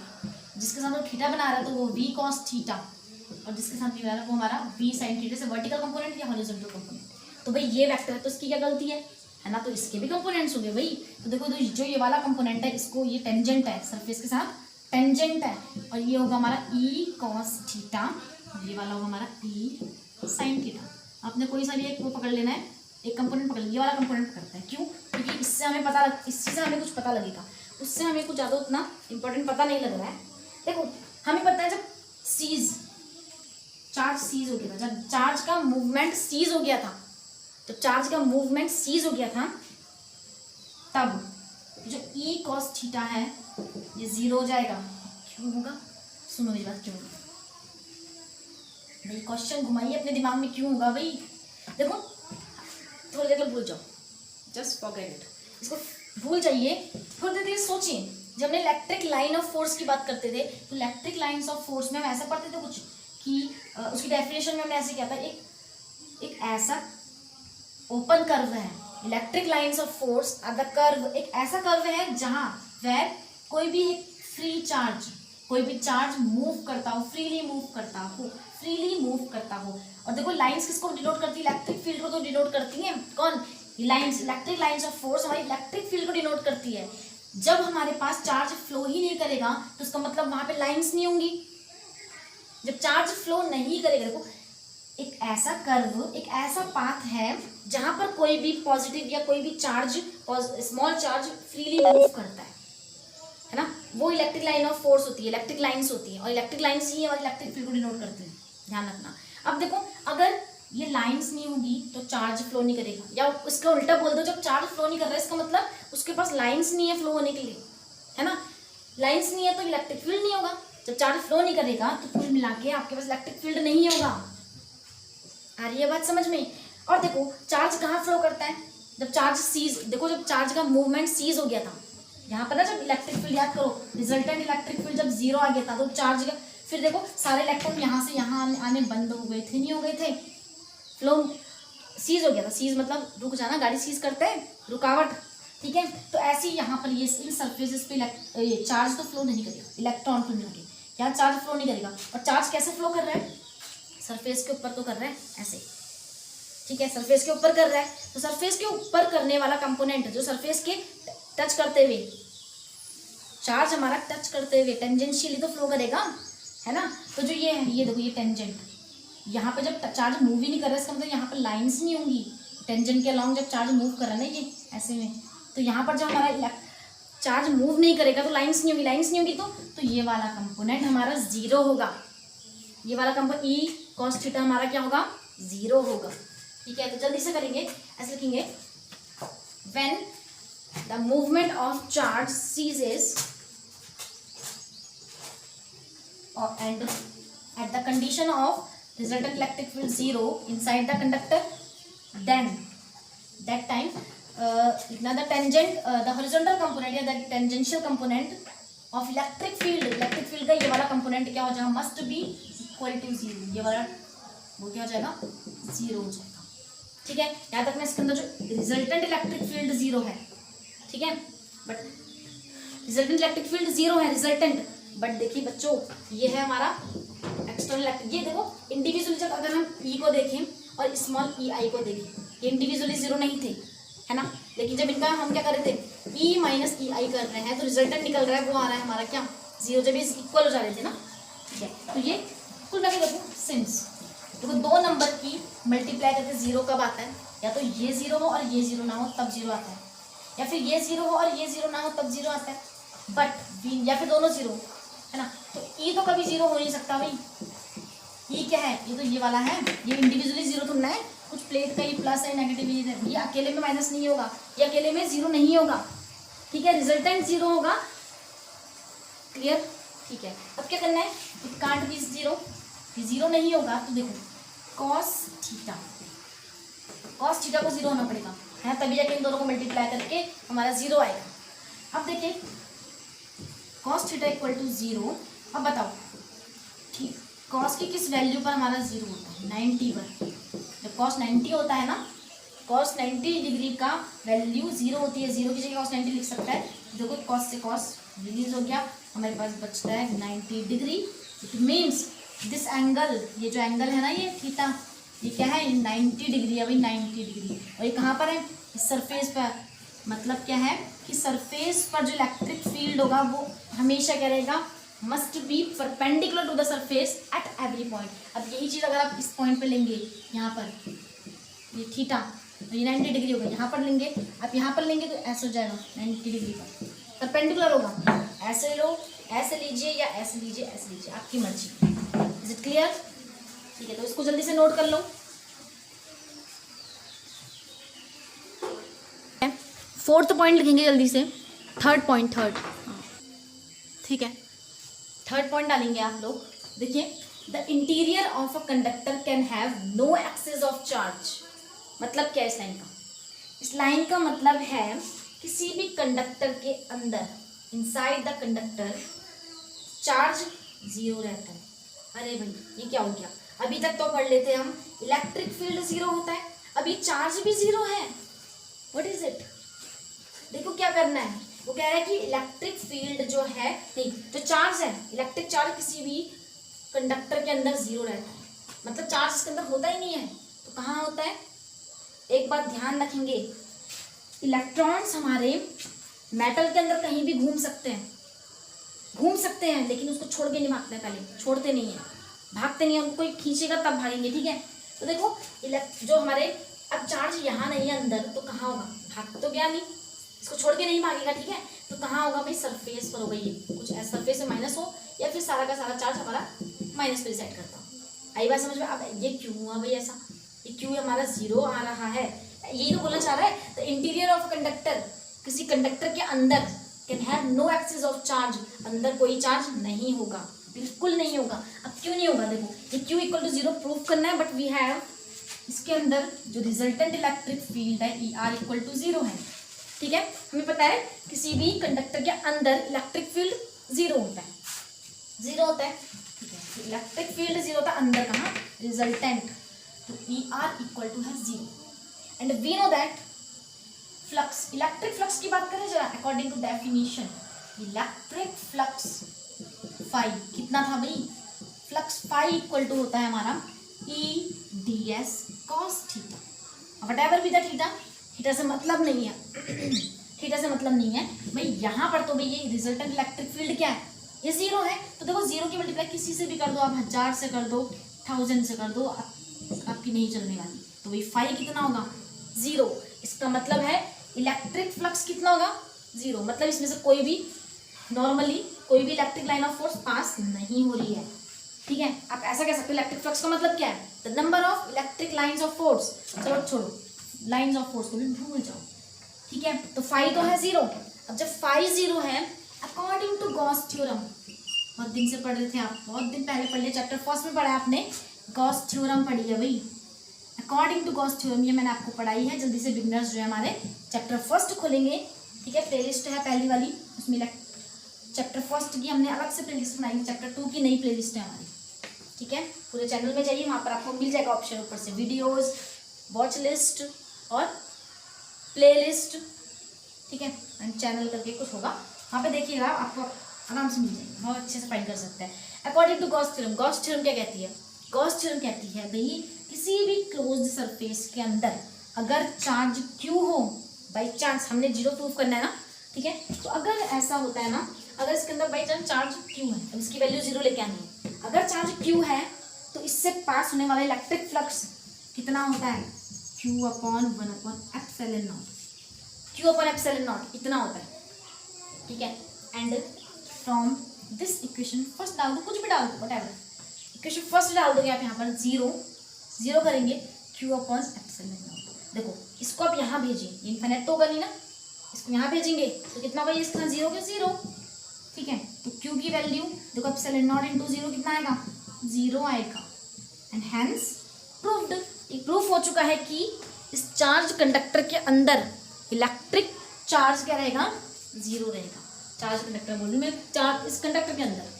Speaker 1: जिसके साथ वो थीटा बना रहा है तो वो v cos थीटा, और जिसके साथ भी बना रहा है वो हमारा v sin थीटा, से वर्टिकल कंपोनेंट या हॉरिजॉन्टल कंपोनेंट। तो भाई ये वेक्टर है तो इसकी क्या गलती है ना, तो इसके भी कंपोनेंट्स हो गए भाई। तो देखो तो जो ये वाला कंपोनेंट है, इसको ये टेंजेंट है, सरफेस के साथ टेंजेंट है, और ये होगा हमारा e cos थीटा, ये वाला होगा हमारा e sin थीटा। आपने कोई सा भी एक वो पकड़ लेना है, एक कंपोनेंट पकड़, ये वाला कंपोनेंट पकड़ता है, क्यों, क्योंकि इससे हमें पता इससे हमें कुछ पता लगेगा, उससे हमें कुछ ज़्यादा उतना इंपॉर्टेंट पता नहीं लग रहा है। देखो हमें पता है जब चार्ज सीज हो गया था, जब चार्ज का मूवमेंट सीज हो गया था, जब चार्ज का मूवमेंट सीज हो गया था, तब जो e cos थीटा है ये 0 हो जाएगा। क्यों होगा, सुनो मेरी बात, क्यों होगा भाई, क्वेश्चन घुमाइए अपने दिमाग में, क्यों होगा भाई। देखो थोड़ी देर भूल जाओ, जस्ट फॉरगेट इट, इसको भूल जाइए, थोड़ी देर सोचिए। जब हमने इलेक्ट्रिक लाइन ऑफ फोर्स की बात करते थे, तो इलेक्ट्रिक लाइंस ऑफ फोर्स में हम ऐसा पढ़ते थे कुछ कि उसकी डेफिनेशन में हमने ऐसे किया था, एक ऐसा ओपन कर्व है, electric lines of force are the curve, एक ऐसा कर्व है जहां वेर कोई भी एक फ्री चार्ज, कोई भी चार्ज मूव करता हो, फ्रीली मूव करता हो। और देखो लाइंस किसको डिनोट करती है, इलेक्ट्रिक फील्ड को तो डिनोट करती है, कौन, lines, electric lines of force हमारी इलेक्ट्रिक फील्ड को डिनोट करती है। जब हमारे पास चार्ज फ्लो ही नहीं करेगा तो उसका मतलब वहां पे लाइंस नहीं होंगी। जब चार्ज फ्लो नहीं करेगा, देखो एक ऐसा कर्व, एक ऐसा पाथ है जहां पर कोई भी पॉजिटिव या कोई भी charge, small charge freely move करता है ना, वो इलेक्ट्रिक लाइन ऑफ फोर्स होती है, इलेक्ट्रिक लाइंस होती है, और इलेक्ट्रिक लाइंस ही हमारी इलेक्ट्रिक फील्ड को डिनोट करती है, ध्यान रखना। अब देखो अगर ये लाइंस नहीं होगी तो चार्ज फ्लो नहीं करेगा, या उसका उल्टा बोल दो, जब चार्ज फ्लो नहीं कर रहा है इसका मतलब उसके पास लाइंस नहीं है फ्लो होने के लिए, है ना, लाइंस नहीं है तो इलेक्ट्रिक फील्ड नहीं होगा। जब चार्ज फ्लो नहीं करेगा तो कुल मिला के आपके पास इलेक्ट्रिक फील्ड नहीं होगा। आ रही है बात समझ में। और देखो चार्ज कहाँ फ्लो करता है, जब चार्ज सीज, देखो जब चार्ज का मूवमेंट सीज हो गया था यहाँ पर ना, जब इलेक्ट्रिक फील्ड, याद करो रिजल्टेंट इलेक्ट्रिक फील्ड जब 0 आ गया था तो चार्ज का, फिर देखो सारे इलेक्ट्रॉन यहाँ से यहाँ आने बंद हो गए थे, नहीं हो गए थे, फ्लो सीज हो गया था, सीज मतलब रुक जाना, गाड़ी सीज करते हैं, रुकावट, ठीक है। तो ऐसे ही यहाँ पर ये इन सरफेसेस पे चार्ज तो फ्लो नहीं करेगा, इलेक्ट्रॉन फ्लो नहीं करेगा, यहाँ चार्ज फ्लो नहीं करेगा। और चार्ज कैसे फ्लो कर रहा है, सरफेस के ऊपर तो कर रहा है ऐसे, ठीक है, सरफेस के ऊपर कर रहा है, तो सरफेस के ऊपर करने वाला कंपोनेंट जो सरफेस के टच करते हुए, चार्ज हमारा टच करते हुए टेंजेंशियली तो फ्लो करेगा, है ना। तो जो ये है, ये देखो ये टेंजेंट, यहाँ पे जब चार्ज मूव ही नहीं कर रहा है इसका मतलब यहाँ पर लाइंस नहीं होंगी, टेंजेंट के अलॉन्ग जब चार्ज मूव कर रहा है ना ये ऐसे में, तो यहाँ पर जब हमारा चार्ज मूव नहीं करेगा तो लाइंस नहीं होगी, लाइंस नहीं होगी तो ये वाला कंपोनेंट हमारा 0 होगा, ये वाला कंपोनेंट ई कॉस थीटा हमारा क्या होगा, 0 होगा, ठीक है। तो जल्दी से करेंगे, ऐसे लिखेंगे, when the movement of charge ceases and at the condition of resultant electric field 0 inside the conductor, then that time the tangent, the horizontal component या the tangential component of electric field का ये वाला component क्या हो जाएगा, must be equal to 0, ये वाला वो क्या हो जाएगा, 0 हो जाएगा, ठीक है। याद रखना इसके अंदर जो रिजल्टेंट इलेक्ट्रिक फील्ड 0 है, ठीक है, बट रिजल्टेंट इलेक्ट्रिक फील्ड 0 है, रिजल्टेंट, बट देखिए बच्चों ये है हमारा एक्सटर्नल, ये देखो इंडिविजुअली जब अगर हम ई को देखें और स्मॉल ई आई को देखें, ये इंडिविजुअली 0 नहीं थे, है ना, लेकिन जब इनका हम क्या कर रहे थे, ई माइनस ई आई कर रहे हैं तो रिजल्टेंट निकल रहा है, वो आ रहा है हमारा क्या, 0, जब ये इक्वल हो जा रहे थे ना, ठीक है। तो ये कुल मिला के देखो सिंस, देखो 2 नंबर की मल्टीप्लाई करके 0 कब आता है, या तो ये 0 हो और ये 0 ना हो तब 0 आता है, या फिर ये 0 हो और ये 0 ना हो तब 0 आता है, बट या फिर दोनों 0, है ना। तो ई तो कभी 0 हो नहीं सकता भाई, ये क्या है, ये तो ये वाला है, ये इंडिविजुअली जीरो थोड़ा है, कुछ प्लेट का ये प्लस है नेगेटिव है, ये अकेले में माइनस नहीं होगा, ये अकेले में जीरो नहीं होगा, ठीक है, रिजल्टेंट जीरो होगा। क्लियर, ठीक है। अब क्या करना है, इट कांट बी जीरो, ये जीरो नहीं होगा तो देखो कॉस थीटा, कॉस थीटा को जीरो होना पड़ेगा है, तभी जाके इन दोनों को मल्टीप्लाई करके हमारा जीरो आएगा। अब देखिए cos theta equal to zero. अब बताओ ठीक, कॉस की किस वैल्यू पर हमारा जीरो होता है, 90 पर। जब कॉस 90 होता है ना, कॉस 90 डिग्री का वैल्यू जीरो होती है, जीरो की जगह कॉस 90 लिख सकता है। देखो कॉस से कॉस रिलीज हो गया, हमारे पास बचता है 90 degree. It means this angle, ये जो एंगल है ना ये थीटा, ये क्या है 90 डिग्री है भाई, 90 डिग्री। और ये कहाँ पर है, इस सरफेस पर। मतलब क्या है कि सरफेस पर जो इलेक्ट्रिक फील्ड होगा वो हमेशा क्या रहेगा, must be perpendicular to the surface at every point. अब यही चीज़ अगर आप इस पॉइंट पे लेंगे, यहाँ पर ये थीटा, तो ये 90 डिग्री होगा, यहाँ पर लेंगे आप, यहाँ पर लेंगे तो ऐसे हो जाएगा 90 डिग्री पर परपेंडिकुलर होगा। ऐसे लो, ऐसे लीजिए या ऐसे लीजिए, ऐसे लीजिए, आपकी मर्जी। इज इट क्लियर, ठीक है। तो इसको जल्दी से नोट कर लो। फोर्थ पॉइंट लिखेंगे जल्दी से, थर्ड पॉइंट, थर्ड, ठीक है, थर्ड पॉइंट डालेंगे आप लोग। देखिए the interior of a conductor can have no excess of charge. मतलब क्या इस लाइन का, इस लाइन का मतलब है किसी भी कंडक्टर के अंदर, inside the conductor charge zero रहता है। अरे भाई ये क्या हो गया, अभी तक तो पढ़ लेते हम इलेक्ट्रिक फील्ड जीरो होता है, अभी चार्ज भी जीरो है। व्हाट इज इट, देखो क्या करना है, वो कह रहा है कि इलेक्ट्रिक फील्ड जो है, नहीं जो चार्ज है, इलेक्ट्रिक चार्ज किसी भी कंडक्टर के अंदर जीरो रहता है। मतलब चार्ज इसके अंदर होता ही नहीं है, तो कहाँ होता है। एक बात ध्यान रखेंगे, इलेक्ट्रॉन्स हमारे मेटल के अंदर कहीं भी घूम सकते हैं, घूम सकते हैं, लेकिन उसको छोड़ के नहीं भागते, पहले छोड़ते नहीं है, भागते नहीं है, उनको कोई खींचेगा तब भागेंगे, ठीक है। तो देखो जो हमारे, अब चार्ज यहाँ नहीं है अंदर, तो कहाँ होगा, भाग तो गया नहीं, इसको छोड़ के नहीं भागेगा, ठीक है। तो कहाँ होगा भाई, सरफेस पर होगा, ये कुछ ऐसा सरफेस में माइनस हो, या फिर सारा का सारा चार्ज हमारा माइनस पे सेट करता हो। आई बात समझ में। अब ये क्यों हुआ भाई ऐसा, ये क्यों हमारा जीरो आ रहा है, यही तो बोलना चाह रहा है। द इंटीरियर ऑफ कंडक्टर, किसी कंडक्टर के अंदर can have no excess of charge, अंदर कोई चार्ज नहीं होगा, बिल्कुल नहीं होगा। अब क्यों नहीं होगा, देखो ये Q equal to zero prove करना है, बट वी हैव इसके अंदर जो रिजल्टेंट इलेक्ट्रिक फील्ड है E R equal to zero है, ठीक है। हमें पता है किसी भी कंडक्टर के अंदर इलेक्ट्रिक फील्ड जीरो होता है, जीरो होता है, ठीक है। इलेक्ट्रिक फील्ड जीरो होता है अंदर, कहाँ, रिजल्टेंट, तो ई आर इक्वल टू है zero. And we know that flux, electric flux की बात करें जरा, according to definition electric flux phi कितना था भाई, फ्लक्स फाई इक्वल टू होता है हमारा E D S cos theta. What ever भी द थीटा, थीटा से मतलब नहीं है, थीटा से मतलब नहीं है भाई। यहाँ पर तो भाई ये रिजल्टेंट इलेक्ट्रिक फील्ड क्या है, ये जीरो है, तो देखो जीरो की मल्टीप्लाई किसी से भी कर दो आप, 1000 से कर दो, 1000 से कर दो, आपकी नहीं चलने वाली, तो भाई फाई कितना होगा, जीरो। इसका मतलब है इलेक्ट्रिक फ्लक्स कितना होगा, जीरो। मतलब इसमें से कोई भी नॉर्मली कोई भी electric line of force pass नहीं हो रही है, ठीक है। आप ऐसा कह सकते हो इलेक्ट्रिक फ्लक्स का मतलब क्या है, the number of electric lines of force. चलो छोड़ो लाइंस ऑफ फोर्स को भी भूल जाओ, ठीक है। तो फाई तो है जीरो। अब जब फाई जीरो है, अकॉर्डिंग टू गॉस थ्योरम, बहुत दिन से पढ़ रहे थे आप, बहुत दिन पहले पढ़ लिया, चैप्टर फर्स्ट में पढ़ा है आपने, गॉस थ्योरम पढ़ी है भाई, अकॉर्डिंग टू गॉस थ्योरम, ये मैंने आपको पढ़ाई है। जल्दी से बिगनर्स जो है हमारे चैप्टर फर्स्ट खोलेंगे, ठीक है, प्लेलिस्ट है पहली वाली, उसमें चैप्टर फर्स्ट की हमने अलग से प्लेलिस्ट बनाई है, चैप्टर 2 की नई प्लेलिस्ट है हमारी, ठीक है। पूरे चैनल में जाइए, वहाँ पर आपको मिल जाएगा ऑप्शन ऊपर से वीडियोस, वॉच लिस्ट और प्ले लिस्ट, ठीक है, एंड चैनल करके कुछ होगा, वहाँ पे देखिएगा, आपको आराम से मिल जाएगा, बहुत अच्छे से फाइंड कर सकते हैं। According to Gauss theorem, Gauss theorem क्या कहती है, गॉस थ्योरम कहती है भाई किसी भी क्लोज्ड सरफेस के अंदर अगर चार्ज क्यू हो, बाई चांस हमने जीरो प्रूव करना है ना, ठीक है। तो अगर ऐसा होता है ना, अगर इसके अंदर बाई चांस चार्ज क्यू है, अब इसकी वैल्यू जीरो लेके आनी है, अगर चार्ज क्यू है तो इससे पास होने वाला इलेक्ट्रिक फ्लक्स कितना होता है, क्यू अपॉन 1/एप्सिलॉन naught, Q upon epsilon naught इतना होता है, ठीक है। And from this equation first डाल दो, कुछ भी डाल दो, व्हाटएवर, इक्वेशन फर्स्ट डाल दोगे आप यहाँ पर जीरो करेंगे क्यू अपॉन एप्सिलॉन नॉट। देखो इसको आप यहाँ भेजिए, इनफिनिट तो होगा नहीं ना, इसको यहाँ भेजेंगे तो कितना होगा, ये इसके साथ जीरो के जीरो, ठीक है। तो क्यू की वैल्यू देखो एप्सिलॉन नॉट इंटू जीरो कितना आएगा, जीरो आएगा। एंड हैंस प्रूव्ड, ये प्रूफ हो चुका है कि इस चार्ज कंडक्टर के अंदर इलेक्ट्रिक चार्ज क्या रहेगा, जीरो रहेगा। चार्ज कंडक्टर बोल रही मैं, चार्ज इस कंडक्टर के अंदर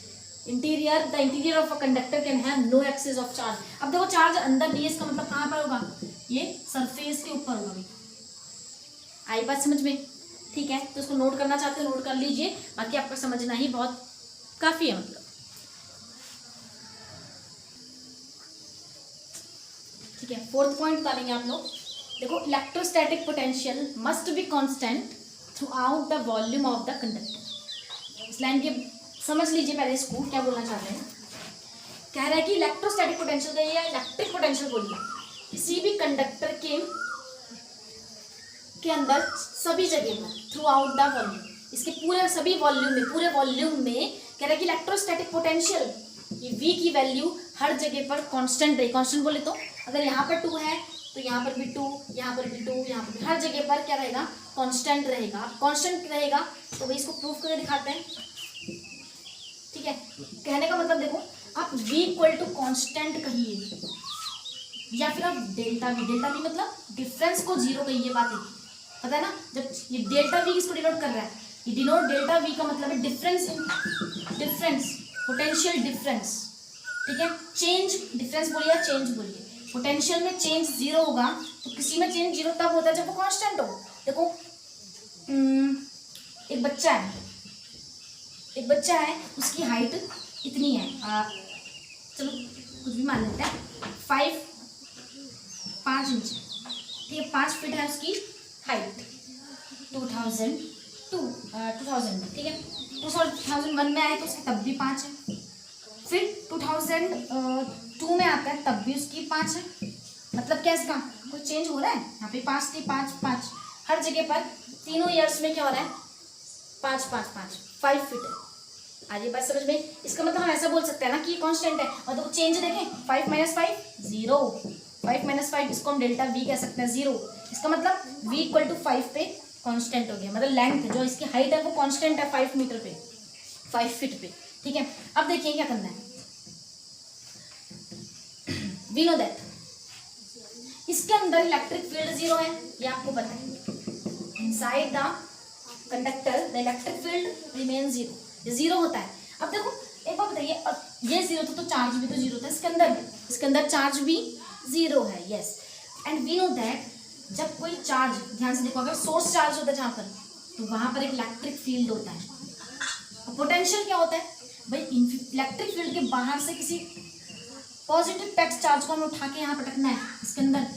Speaker 1: interior, the interior of a conductor can have no excess of charge. अब देखो चार्ज अंदर नहीं है, इसका मतलब कहाँ पर होगा, ये सरफेस के ऊपर होगा। आई बात समझ में, ठीक है। तो इसको नोट करना चाहते हो नोट कर लीजिए, बाकी आपको समझना ही बहुत काफी है मतलब, ठीक है। फोर्थ पॉइंट बता देंगे आप लोग। देखो electrostatic potential must be constant throughout the volume of the conductor. इस लाइन के समझ लीजिए पहले इसको क्या बोलना चाह रहे हैं। कह रहा है कि इलेक्ट्रोस्टैटिक पोटेंशियल या इलेक्ट्रिक पोटेंशियल बोलिए, किसी भी कंडक्टर के अंदर सभी जगह पर थ्रू आउट द वॉल्यूम, इसके पूरे सभी वॉल्यूम में, पूरे वॉल्यूम में कह रहा है कि इलेक्ट्रोस्टैटिक पोटेंशियल ये V की वैल्यू हर जगह पर कांस्टेंट रहे। कांस्टेंट बोले तो अगर यहाँ पर 2 है तो यहाँ पर भी 2, यहाँ पर भी 2, यहाँ पर भी, हर जगह पर क्या रहेगा, कांस्टेंट रहेगा। अब कांस्टेंट रहेगा तो वही इसको प्रूफ करके दिखाते हैं, ठीक है। कहने का मतलब देखो आप V इक्वल टू कॉन्स्टेंट कहिए या फिर आप डेल्टा V मतलब डिफरेंस को जीरो कहिए, बात है पता है ना। जब ये डेल्टा V किसको डिनोट कर रहा है, ये डिनोट डेल्टा V का मतलब है difference in difference, potential difference, ठीक है। चेंज डिफरेंस बोलिए या चेंज बोलिए, पोटेंशियल में चेंज जीरो होगा तो किसी में चेंज जीरो तब होता है जब वो कांस्टेंट हो। देखो एक बच्चा है उसकी हाइट इतनी है, चलो कुछ भी मान लेते हैं 5 इंच, ठीक है। 5 फीट है उसकी हाइट 2000 में, ठीक है। 2001 में आए तो उसकी तब भी 5 है, फिर 2002 में आता है तब भी उसकी 5 है। मतलब क्या इसका कोई चेंज हो रहा है, यहाँ पे 5 थी 5 हर जगह पर तीनों ईयर्स में क्या हो रहा है, 5 फीट है। आज ये बात समझ में, इसका मतलब हम ऐसा बोल सकते हैं ना कि ये कांस्टेंट है। और तो चेंज देखें 5 - 5 0, 5 - 5 इसको हम डेल्टा V कह सकते हैं 0। इसका मतलब V इक्वल टू 5 पे कांस्टेंट हो गया, मतलब लेंथ जो इसकी हाइट है वो कांस्टेंट है 5 मीटर पे, 5 फीट पे, ठीक है। अब देखिए क्या करना है, वी नो दैट इसके अंदर इलेक्ट्रिक फील्ड 0 है, ये आपको पता है। Inside the conductor the electric field remain 0, ये 0 होता है। अब देखो एक बात बताइए, अब ये 0 था तो चार्ज भी तो 0 था इसके अंदर चार्ज भी 0 है, yes. And we know that जब कोई चार्ज, ध्यान से देखो, अगर सोर्स चार्ज होता है जहाँ पर तो वहाँ पर एक इलेक्ट्रिक फील्ड होता है। और पोटेंशियल क्या होता है भाई, इलेक्ट्रिक फील्ड के बाहर से किसी पॉजिटिव टेक्स्ट चार्ज को हमें उठा के यहाँ पटकना है, इसके अंदर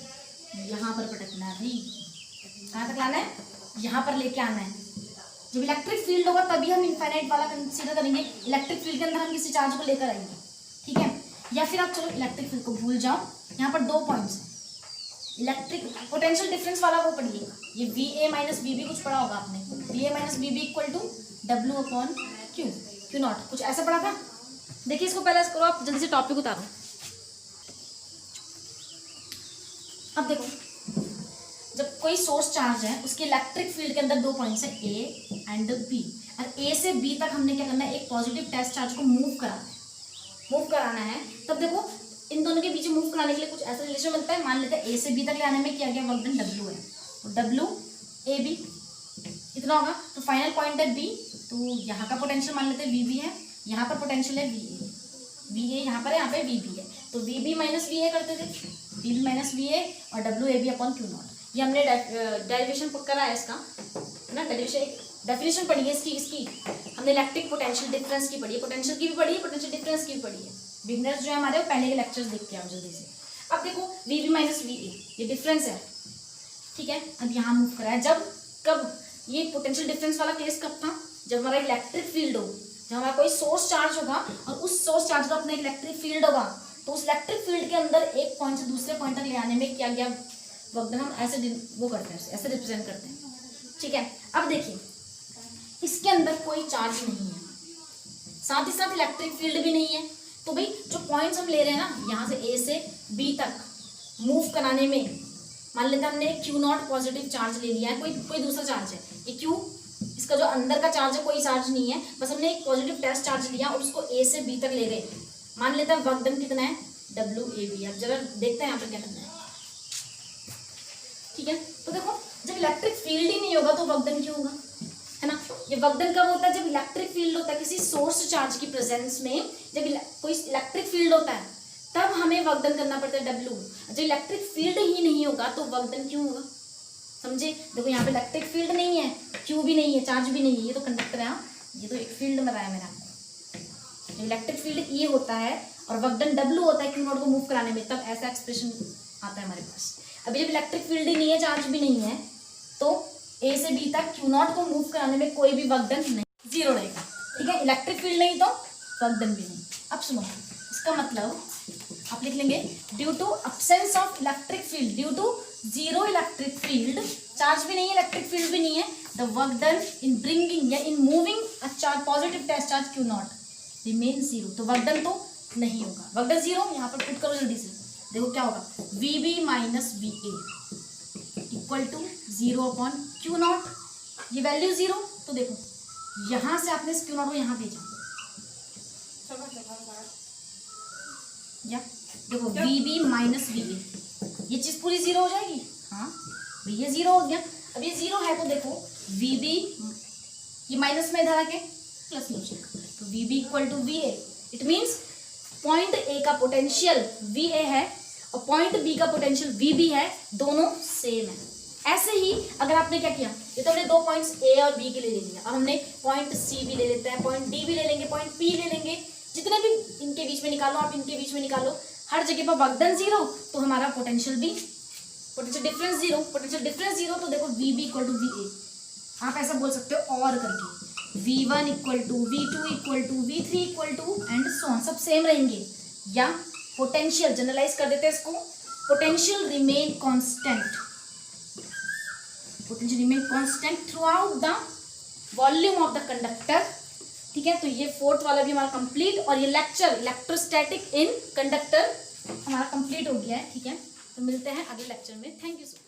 Speaker 1: यहाँ पर पटकना है भाई, कहाँ तक लाना है, यहाँ पर लेके आना है। जब इलेक्ट्रिक फील्ड होगा तभी हम इनफाइनाइट वाला कंसीडर करेंगे, इलेक्ट्रिक फील्ड के अंदर हम किसी चार्ज को लेकर आएंगे, ठीक है। या फिर आप चलो इलेक्ट्रिक फील्ड को भूल जाओ, यहाँ पर 2 पॉइंट्स हैं। इलेक्ट्रिक पोटेंशियल डिफरेंस वाला वो पढ़िए, ये VA - VB कुछ पढ़ा होगा आपने, VA - VB equal to W/Q naught, कुछ ऐसा पढ़ा था। देखिए इसको पहले करो आप, जल्दी से टॉपिक उतारो। अब देखो जब कोई सोर्स चार्ज है उसके इलेक्ट्रिक फील्ड के अंदर 2 पॉइंट्स है A एंड B, और A से B तक हमने क्या करना है, एक पॉजिटिव टेस्ट चार्ज को मूव कराना है। तब देखो इन दोनों के बीच मूव कराने के लिए कुछ ऐसा रिलेशन बनता है। मान लेते हैं A से B तक ले आने में किया गया वर्क डन W है, तो WAB इतना होगा। तो फाइनल पॉइंट है B, तो यहाँ का पोटेंशियल मान लेते हैं VB है, यहाँ पर पोटेंशियल है VA यहाँ पर है, यहाँ पे VB है, तो VB - VA करते थे, VB - VA और WAB/Q नॉट। ये हमने डेरिवेशन करा है इसका ना, डेफिनेशन पढ़ी है इसकी हमने इलेक्ट्रिक पोटेंशियल डिफरेंस की पढ़ी है, पोटेंशियल की भी पढ़ी है, पोटेंशियल डिफरेंस की भी पढ़ी है। बिगनर्स जो है हमारे वो पहले के लेक्चर्स देख के आओ जल्दी से। अब देखो VB - VA ये डिफरेंस है, ठीक है। अब यहाँ मूव करा है, कब ये पोटेंशियल डिफरेंस वाला केस कब था, जब हमारा इलेक्ट्रिक फील्ड हो, जब हमारा कोई सोर्स चार्ज होगा और उस सोर्स चार्ज का अपना इलेक्ट्रिक फील्ड होगा, तो उस इलेक्ट्रिक फील्ड के अंदर एक पॉइंट से दूसरे पॉइंट तक ले आने में किया गया वक्त हम ऐसे वो करते हैं, ऐसे रिप्रेजेंट करते हैं, ठीक है। अब देखिए इसके अंदर कोई चार्ज नहीं है, साथ ही साथ इलेक्ट्रिक फील्ड भी नहीं है, तो भाई जो पॉइंट्स हम ले रहे हैं ना, यहाँ से ए से बी तक मूव कराने में, मान लेते हैं हमने क्यू नॉट पॉजिटिव चार्ज ले लिया है, कोई दूसरा चार्ज है, ये क्यू, इसका जो अंदर का चार्ज है कोई चार्ज नहीं है, बस हमने एक पॉजिटिव टेस्ट चार्ज लिया और उसको ए से बी तक ले गए। मान लेते हैं वर्क डन कितना है, WAB। अब जरा देखते हैं यहाँ पे क्या करना है, ठीक है। तो देखो जब इलेक्ट्रिक फील्ड ही नहीं होगा तो वर्क डन क्यों होगा, है ना। ये वर्क डन कब होता है, जब इलेक्ट्रिक फील्ड होता है किसी सोर्स चार्ज की प्रेजेंस में, जब कोई इलेक्ट्रिक फील्ड होता है तब हमें वर्क डन करना पड़ता है W। जब इलेक्ट्रिक फील्ड ही नहीं होगा तो वर्क डन क्यों होगा, समझे। देखो यहाँ पे इलेक्ट्रिक फील्ड नहीं है, क्यू भी नहीं है, चार्ज भी नहीं है, ये तो कंडक्टर है, ये तो एक फील्ड में रहा है मेरा। जब इलेक्ट्रिक फील्ड ये होता है और वर्क डन W होता है क्यू नॉट को मूव कराने में, तब ऐसा एक्सप्रेशन आता है हमारे पास। अभी जब इलेक्ट्रिक फील्ड ही नहीं है, चार्ज भी नहीं है, तो ए से बी तक क्यू नॉट को मूव कराने में कोई भी वर्क डन नहीं, जीरो रहेगा, ठीक है। इलेक्ट्रिक फील्ड नहीं तो वर्क डन भी नहीं। अब सुनो, इसका मतलब आप लिख लेंगे due to absence of electric field, due to zero electric field, charge भी नहीं है, इलेक्ट्रिक फील्ड भी नहीं है, the work done in bringing या in moving a charge positive test charge Q naught remain zero. तो वर्क डन तो नहीं होगा, वर्क डन जीरो। यहाँ पर पुट करो जल्दी से, देखो क्या होगा, VB minus VA equal to 0/Q0, ये वैल्यू जीरो। तो देखो यहाँ से आपने इस Q0 को यहाँ भेजा, या देखो VB माइनस VA, ये चीज पूरी जीरो हो जाएगी, हाँ ये जीरो हो गया। अब ये जीरो है तो देखो VB, ये माइनस में इधर आके प्लस में हो जाएगा, तो VB equal to VA। It means point A का पोटेंशियल VA है और पॉइंट B का पोटेंशियल VB है, दोनों सेम है। ऐसे ही अगर आपने क्या किया, ये तो हमने दो पॉइंट्स A और B के लिए ले लिया, अब हमने पॉइंट C भी ले लेते हैं, पॉइंट D भी ले लेंगे, पॉइंट P ले लेंगे, जितने भी इनके बीच में निकालो आप, इनके बीच में निकालो, हर जगह पर वर्क डन जीरो, तो हमारा पोटेंशियल भी, potential difference zero, potential difference zero, तो देखो VB इक्वल टू VA। आप ऐसा बोल सकते हो और करके, V1 equal to V2 equal to V3 equal to and so on, सब सेम रहेंगे। या पोटेंशियल जनरलाइज कर देते हैं इसको, potential remain constant, potential remain constant throughout the volume of the conductor, ठीक है। तो ये फोर्थ वाला भी हमारा कंप्लीट, और ये लेक्चर इलेक्ट्रोस्टैटिक इन कंडक्टर हमारा कंप्लीट हो गया है, ठीक है। तो मिलते हैं अगले लेक्चर में, थैंक यू सो मच।